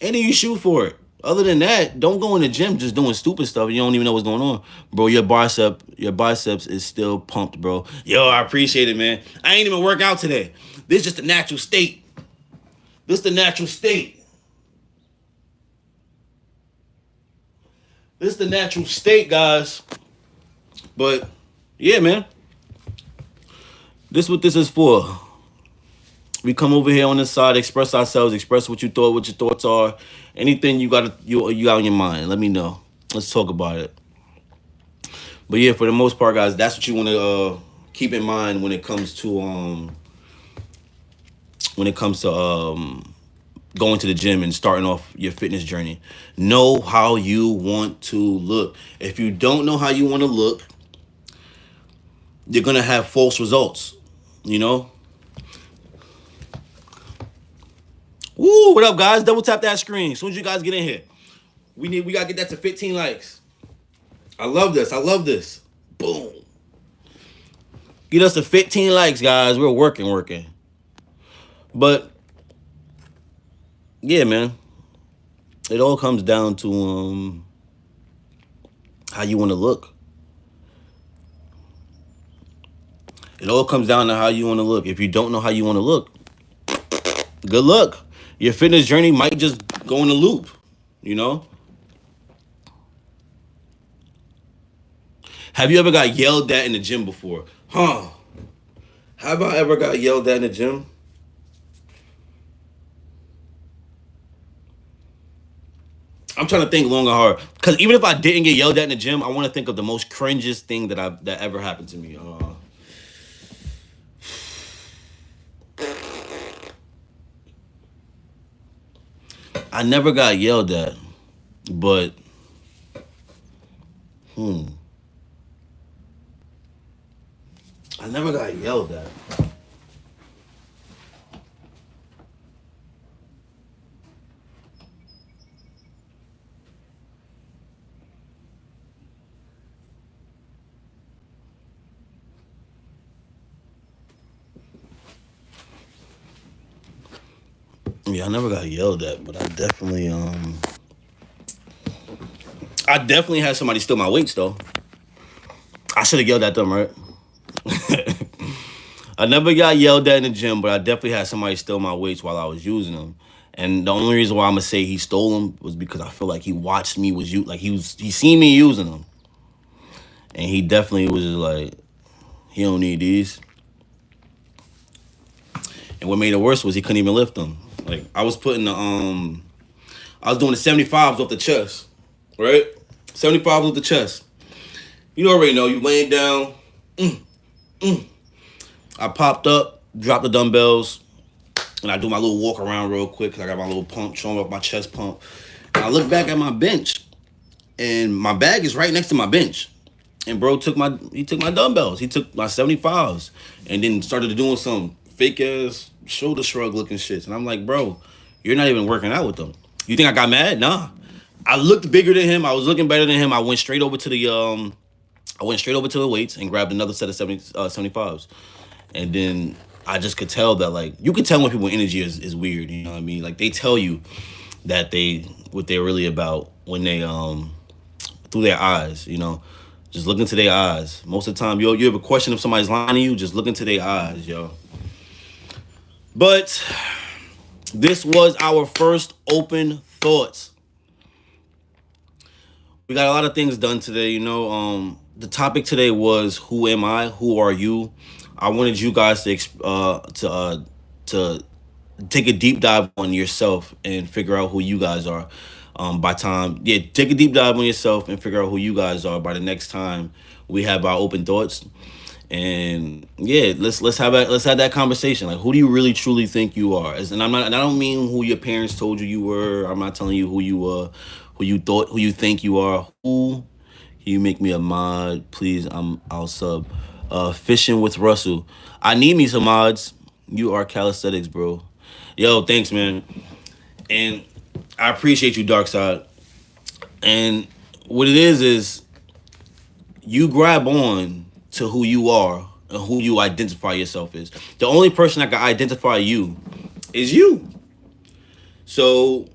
Speaker 1: And then you shoot for it. Other than that, don't go in the gym just doing stupid stuff. You don't even know what's going on. Bro, your biceps is still pumped, bro. Yo, I appreciate it, man. I ain't even work out today. This is just the natural state. This is the natural state. This is the natural state, guys. But, yeah, man. This is what this is for. We come over here on this side, express ourselves, express what your thoughts are. Anything you got on your mind, let me know. Let's talk about it. But yeah, for the most part, guys, that's what you want to keep in mind when it comes to going to the gym and starting off your fitness journey. Know how you want to look. If you don't know how you want to look, you're gonna have false results. Woo, what up, guys? Double tap that screen as soon as you guys get in here. We gotta get that to 15 likes. I love this. Boom. Get us to 15 likes, guys. We're working. But yeah, man. It all comes down to how you want to look. It all comes down to how you want to look. If you don't know how you want to look, good luck. Your fitness journey might just go in a loop, you know? Have you ever got yelled at in the gym before? Huh? Have I ever got yelled at in the gym? I'm trying to think long and hard. Because even if I didn't get yelled at in the gym, I want to think of the most cringiest thing that ever happened to me. I never got yelled at, but I never got yelled at. Yeah, I never got yelled at, but I definitely had somebody steal my weights though. I should have yelled at them, right? I never got yelled at in the gym, but I definitely had somebody steal my weights while I was using them. And the only reason why I'm gonna say he stole them was because I feel like he watched me he seen me using them, and he definitely was just like, he don't need these. And what made it worse was he couldn't even lift them. Like I was doing the 75s off the chest, right? 75s off the chest. You already know. You laying down. I popped up, dropped the dumbbells, and I do my little walk around real quick because I got my little pump, showing up my chest pump. And I look back at my bench, and my bag is right next to my bench. And bro took my dumbbells. He took my 75s, and then started doing some fake ass shoulder shrug looking shits. And I'm like, bro, you're not even working out with them. You think I got mad? Nah. I looked bigger than him. I was looking better than him. I went straight over to the weights and grabbed another set of 75s. And then I just could tell that, like, you could tell when people's energy is weird, you know what I mean? Like, they tell you that what they're really about when they through their eyes, you know. Just look into their eyes. Most of the time, you have a question if somebody's lying to you, just look into their eyes, yo. But this was our first open thoughts. We got a lot of things done today, you know. The topic today was, who am I? Who are you? I wanted you guys to take a deep dive on yourself and figure out who you guys are. Take a deep dive on yourself and figure out who you guys are by the next time we have our open thoughts. And yeah, let's have that conversation. Like, who do you really truly think you are? And I don't mean who your parents told you were. I'm not telling you who you who you think you are. Who? Can you make me a mod, please? I'll sub. Fishing with Russell. I need me some mods. You are calisthenics, bro. Yo, thanks, man. And I appreciate you, Dark Side. And what it is you grab on to who you are and who you identify yourself as. The only person that can identify you is you. So,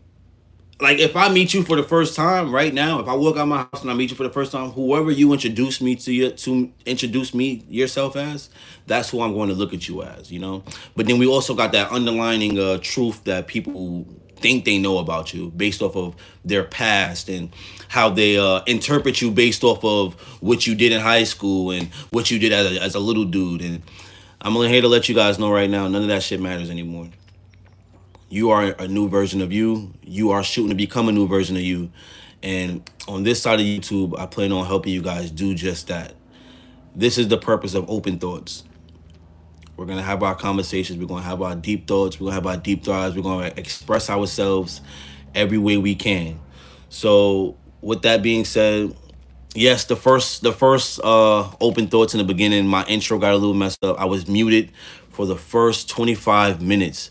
Speaker 1: like, if I meet you for the first time right now, if I walk out my house and I meet you for the first time, whoever you introduce me to introduce me yourself as, that's who I'm going to look at you as, you know? But then we also got that underlining truth that people think they know about you based off of their past and how they interpret you based off of what you did in high school and what you did as a little dude. And I'm only here to let you guys know right now, none of that shit matters anymore. You are a new version of you. You are shooting to become a new version of you. And on this side of YouTube, I plan on helping you guys do just that. This is the purpose of open thoughts. We're going to have our conversations. We're going to have our deep thoughts. We're going to have our deep thoughts. We're going to express ourselves every way we can. So with that being said, yes, the first open thoughts in the beginning, my intro got a little messed up. I was muted for the first 25 minutes.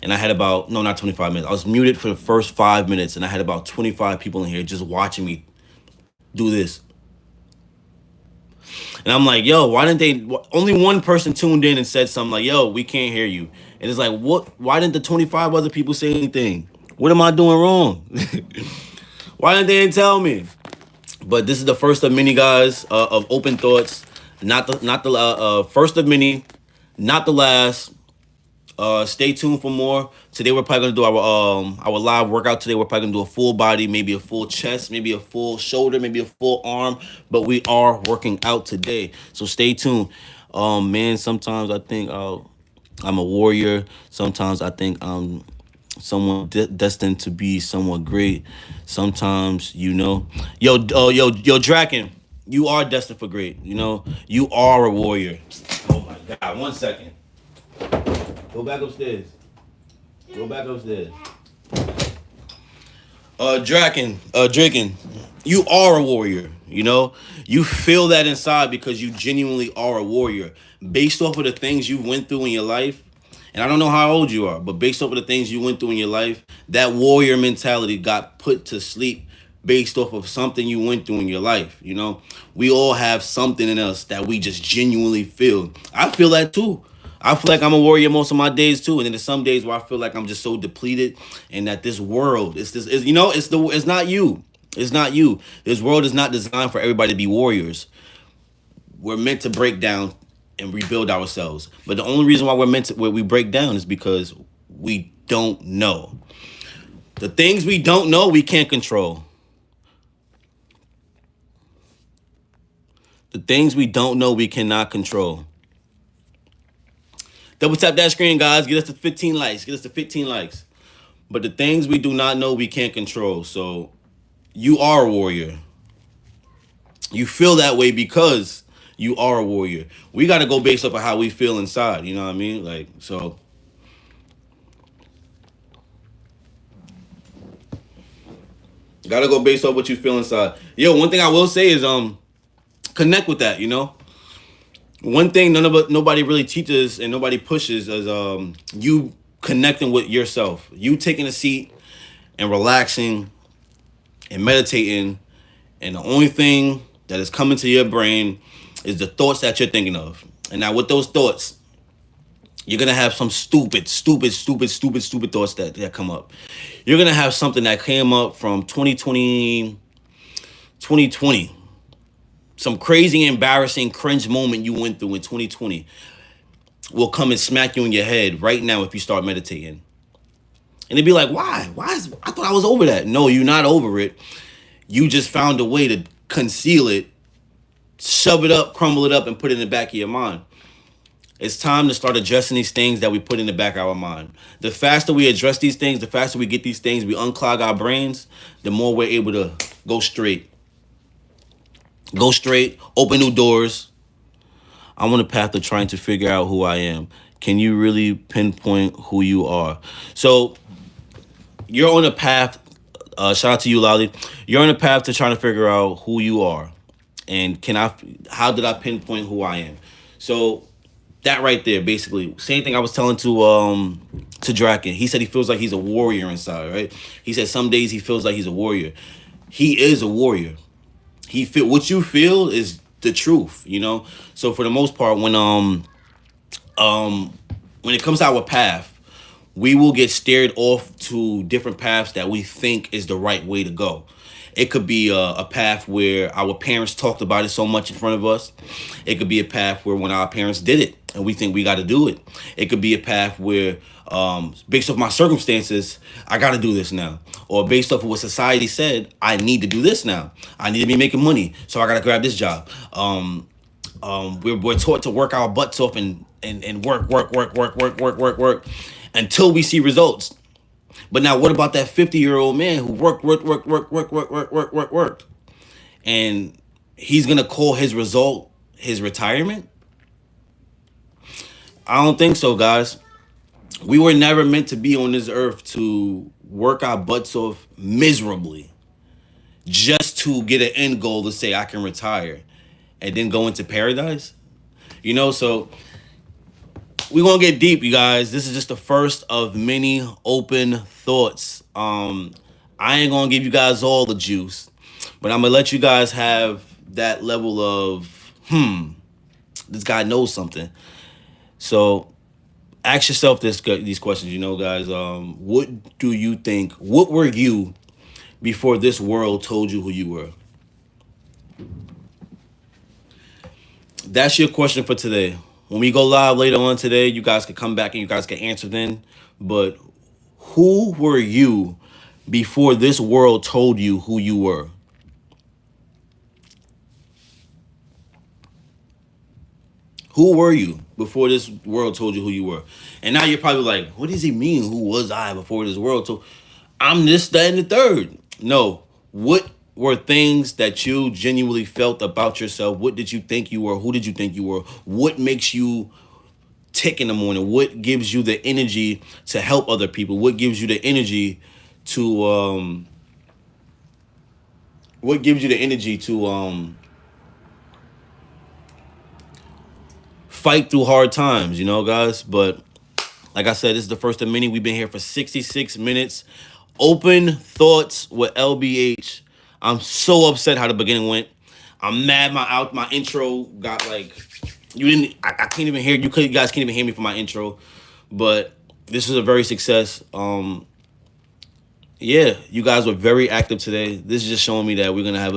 Speaker 1: And I had not 25 minutes. I was muted for the first 5 minutes, and I had about 25 people in here just watching me do this. And I'm like, yo, why didn't they? Only one person tuned in and said something like, yo, we can't hear you. And it's like, what? Why didn't the 25 other people say anything? What am I doing wrong? Why didn't they tell me? But this is the first of many, guys, of open thoughts. Not the first of many, not the last. Stay tuned for more. Today we're probably gonna do our live workout. Today we're probably gonna do a full body, maybe a full chest, maybe a full shoulder, maybe a full arm. But we are working out today, so stay tuned. Man, sometimes I think I'm a warrior. Sometimes I think I'm someone destined to be someone great. Sometimes, yo, Draken, you are destined for great. You are a warrior. Oh my God! 1 second. Go back upstairs. Go back upstairs. Draken, you are a warrior. You feel that inside because you genuinely are a warrior. Based off of the things you went through in your life, and I don't know how old you are, but based off of the things you went through in your life, that warrior mentality got put to sleep based off of something you went through in your life. We all have something in us that we just genuinely feel. I feel that too. I feel like I'm a warrior most of my days too, and then there's some days where I feel like I'm just so depleted, and that this world, it's not you. It's not you. This world is not designed for everybody to be warriors. We're meant to break down and rebuild ourselves. But the only reason why we break down is because we don't know. The things we don't know, we can't control. The things we don't know, we cannot control. Double tap that screen, guys. Get us to 15 likes. Get us to 15 likes. But the things we do not know, we can't control. So you are a warrior. You feel that way because you are a warrior. We got to go based off of how we feel inside. You know what I mean? So. Got to go based off what you feel inside. Yo, one thing I will say is connect with that, One thing nobody really teaches and nobody pushes is you connecting with yourself. You taking a seat and relaxing and meditating, and the only thing that is coming to your brain is the thoughts that you're thinking of. And now with those thoughts, you're gonna have some stupid thoughts that come up. You're gonna have something that came up from 2020. Some crazy, embarrassing, cringe moment you went through in 2020 will come and smack you in your head right now if you start meditating. And it'd be like, why? I thought I was over that. No, you're not over it. You just found a way to conceal it, shove it up, crumble it up, and put it in the back of your mind. It's time to start addressing these things that we put in the back of our mind. The faster we address these things, the faster we get these things, we unclog our brains, the more we're able to go straight. Go straight, open new doors. I'm on a path of trying to figure out who I am. Can you really pinpoint who you are? So you're on a path, shout out to you, Lolly. You're on a path to trying to figure out who you are. And how did I pinpoint who I am? So that right there, basically, same thing I was telling to Draken. He said he feels like he's a warrior inside, right? He said some days he feels like he's a warrior. He is a warrior. What you feel is the truth, So for the most part, when it comes to our path, we will get steered off to different paths that we think is the right way to go. It could be a path where our parents talked about it so much in front of us. It could be a path where when our parents did it and we think we got to do it. It could be a path where based off my circumstances, I got to do this now. Or based off of what society said, I need to do this now. I need to be making money, so I got to grab this job. We're taught to work our butts off and work until we see results. But now what about that 50-year-old man who worked, and he's going to call his result his retirement? I don't think so, guys. We were never meant to be on this earth to work our butts off miserably just to get an end goal to say I can retire and then go into paradise. So we're going to get deep, you guys. This is just the first of many open thoughts. I ain't going to give you guys all the juice, but I'm going to let you guys have that level of, this guy knows something. So ask yourself these questions, guys. What do you think? What were you before this world told you who you were? That's your question for today. When we go live later on today, you guys can come back and you guys can answer then. But who were you before this world told you who you were? Who were you before this world told you who you were? And now you're probably like, what does he mean? Who was I before this world told? I'm this, that, and the third. No. What were things that you genuinely felt about yourself? What did you think you were? Who did you think you were? What makes you tick in the morning? What gives you the energy to help other people? What gives you the energy to fight through hard times, you know, guys? But like I said, this is the first of many. We've been here for 66 minutes. Open thoughts with LBH. I'm so upset how the beginning went. I'm mad my intro got like, I can't even hear you. Guys can't even hear me for my intro. But this was a very success. Yeah, you guys were very active today. This is just showing me that we're gonna have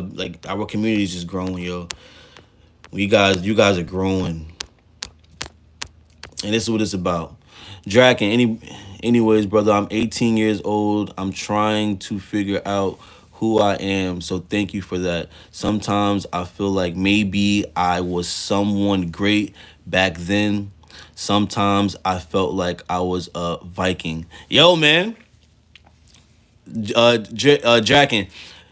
Speaker 1: our community is just growing, yo. You guys are growing. And this is what it's about. Draken, anyways, brother, I'm 18 years old. I'm trying to figure out who I am. So thank you for that. Sometimes I feel like maybe I was someone great back then. Sometimes I felt like I was a Viking. Yo, man. Draken,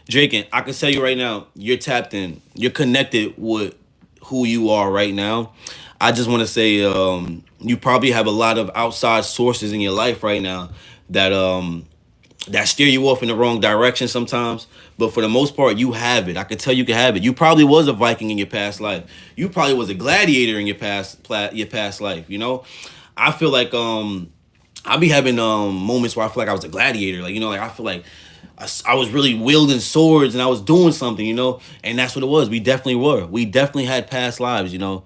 Speaker 1: I can tell you right now, you're tapped in. You're connected with who you are right now. I just want to say you probably have a lot of outside sources in your life right now that that steer you off in the wrong direction sometimes. But for the most part, you have it. I can tell you can have it. You probably was a Viking in your past life. You probably was a gladiator in your past life. You know, I feel like I be having moments where I feel like I was a gladiator. Like, you know, like I feel like I was really wielding swords and I was doing something, you know, and that's what it was. We definitely were. We definitely had past lives, you know.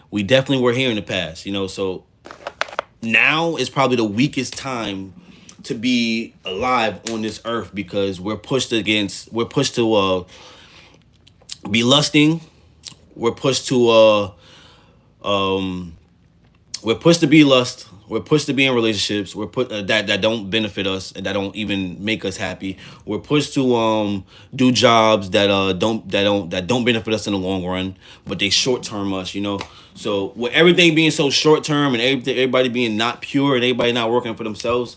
Speaker 1: We definitely were here in the past, you know. So now is probably the weakest time to be alive on this earth because we're pushed to be lusting. We're pushed to be lust. We're pushed to be in relationships. We're put that don't benefit us and that don't even make us happy. We're pushed to do jobs that don't benefit us in the long run, but they short term us, you know. So with everything being so short term and everybody being not pure and everybody not working for themselves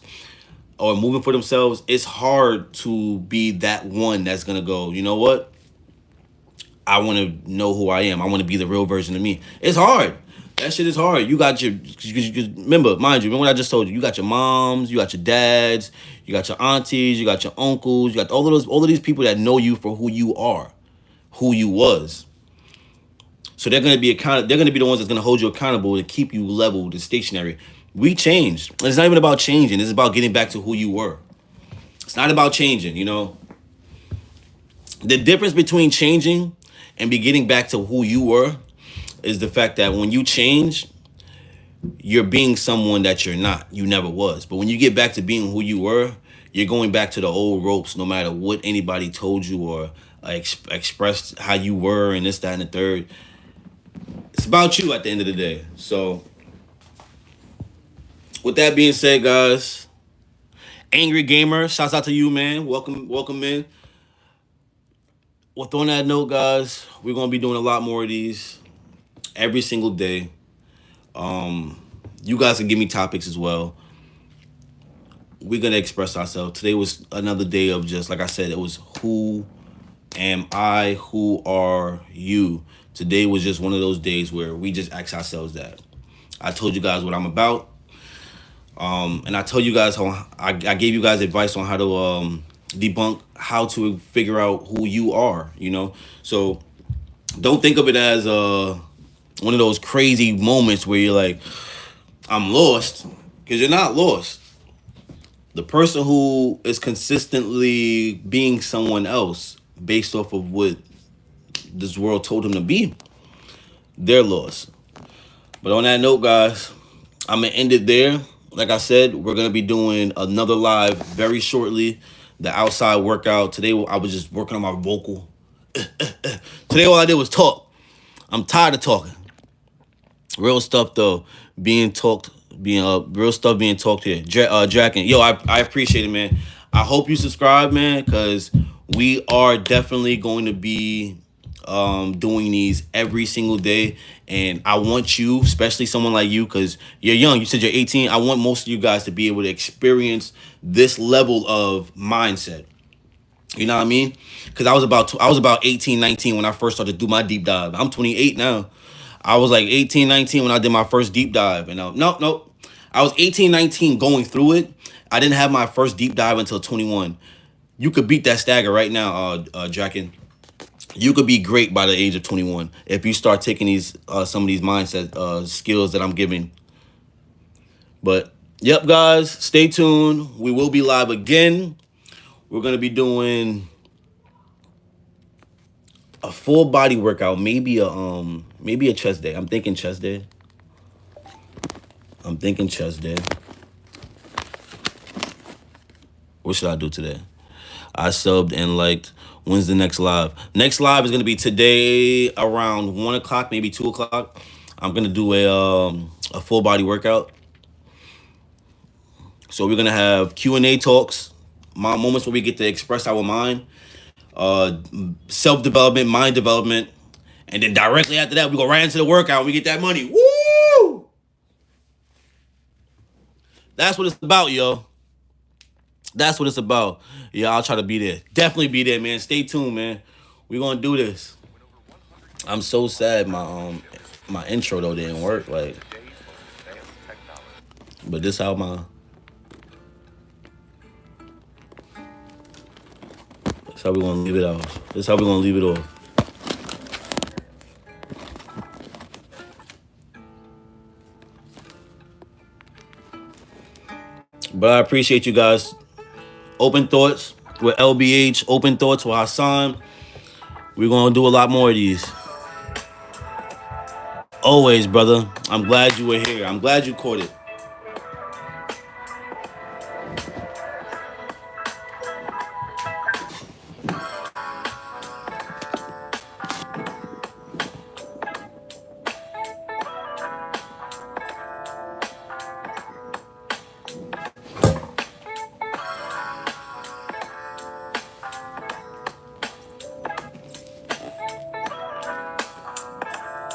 Speaker 1: or moving for themselves, it's hard to be that one that's gonna go, you know what? I want to know who I am. I want to be the real version of me. It's hard. That shit is hard. You got remember what I just told you. You got your moms, you got your dads, you got your aunties, you got your uncles, you got all of these people that know you for who you are, who you was. So they're gonna be the ones that's gonna hold you accountable to keep you leveled and stationary. We changed. It's not even about changing. It's about getting back to who you were. It's not about changing, you know. The difference between changing and be getting back to who you were is the fact that when you change, you're being someone that you're not. You never was. But when you get back to being who you were, you're going back to the old ropes no matter what anybody told you or expressed how you were and this, that, and the third. It's about you at the end of the day. So with that being said, guys, Angry Gamer, shouts out to you, man. Welcome in. On that note, guys, we're going to be doing a lot more of these every single day. You guys can give me topics as well. We're going to express ourselves. Today was another day of just, like I said, it was who am I? Who are you? Today was just one of those days where we just ask ourselves that. I told you guys what I'm about. And I told you guys how I gave you guys advice on how to debunk, how to figure out who you are, you know? So don't think of it as one of those crazy moments where you're like, I'm lost, because you're not lost. The person who is consistently being someone else based off of what this world told him to be, they're lost. But on that note, guys, I'm going to end it there. Like I said, we're going to be doing another live very shortly. The outside workout. Today, I was just working on my vocal. Today, all I did was talk. I'm tired of talking. Real stuff though, being talked, being real stuff being talked here. Draken, yo, I appreciate it, man. I hope you subscribe, man, because we are definitely going to be doing these every single day, and I want you, especially someone like you, because you're young. You said you're 18. I want most of you guys to be able to experience this level of mindset. You know what I mean? Because I was about 18, 19 when I first started to do my deep dive. I'm 28 now. I was like 18, 19 when I did my first deep dive. And no. I was 18, 19 going through it. I didn't have my first deep dive until 21. You could beat that stagger right now, Draken. You could be great by the age of 21 if you start taking these some of these mindset skills that I'm giving. But yep, guys, stay tuned. We will be live again. We're gonna be doing a full body workout, maybe a chest day. I'm thinking chest day. What should I do today? I subbed and liked. When's the next live? Next live is gonna be today around 1 o'clock, maybe 2 o'clock. I'm gonna do a full body workout. So we're gonna have Q&A talks, my moments where we get to express our mind, self-development, mind development, and then directly after that, we go right into the workout and we get that money. Woo! That's what it's about, yo. That's what it's about. Yeah, I'll try to be there. Definitely be there, man. Stay tuned, man. We're gonna do this. I'm so sad my intro though didn't work. Like, but this how that's how we're gonna leave it off. This how we're gonna leave it off. But I appreciate you guys. Open Thoughts with LBH. Open Thoughts with Hassan. We're gonna do a lot more of these. Always, brother. I'm glad you were here. I'm glad you caught it.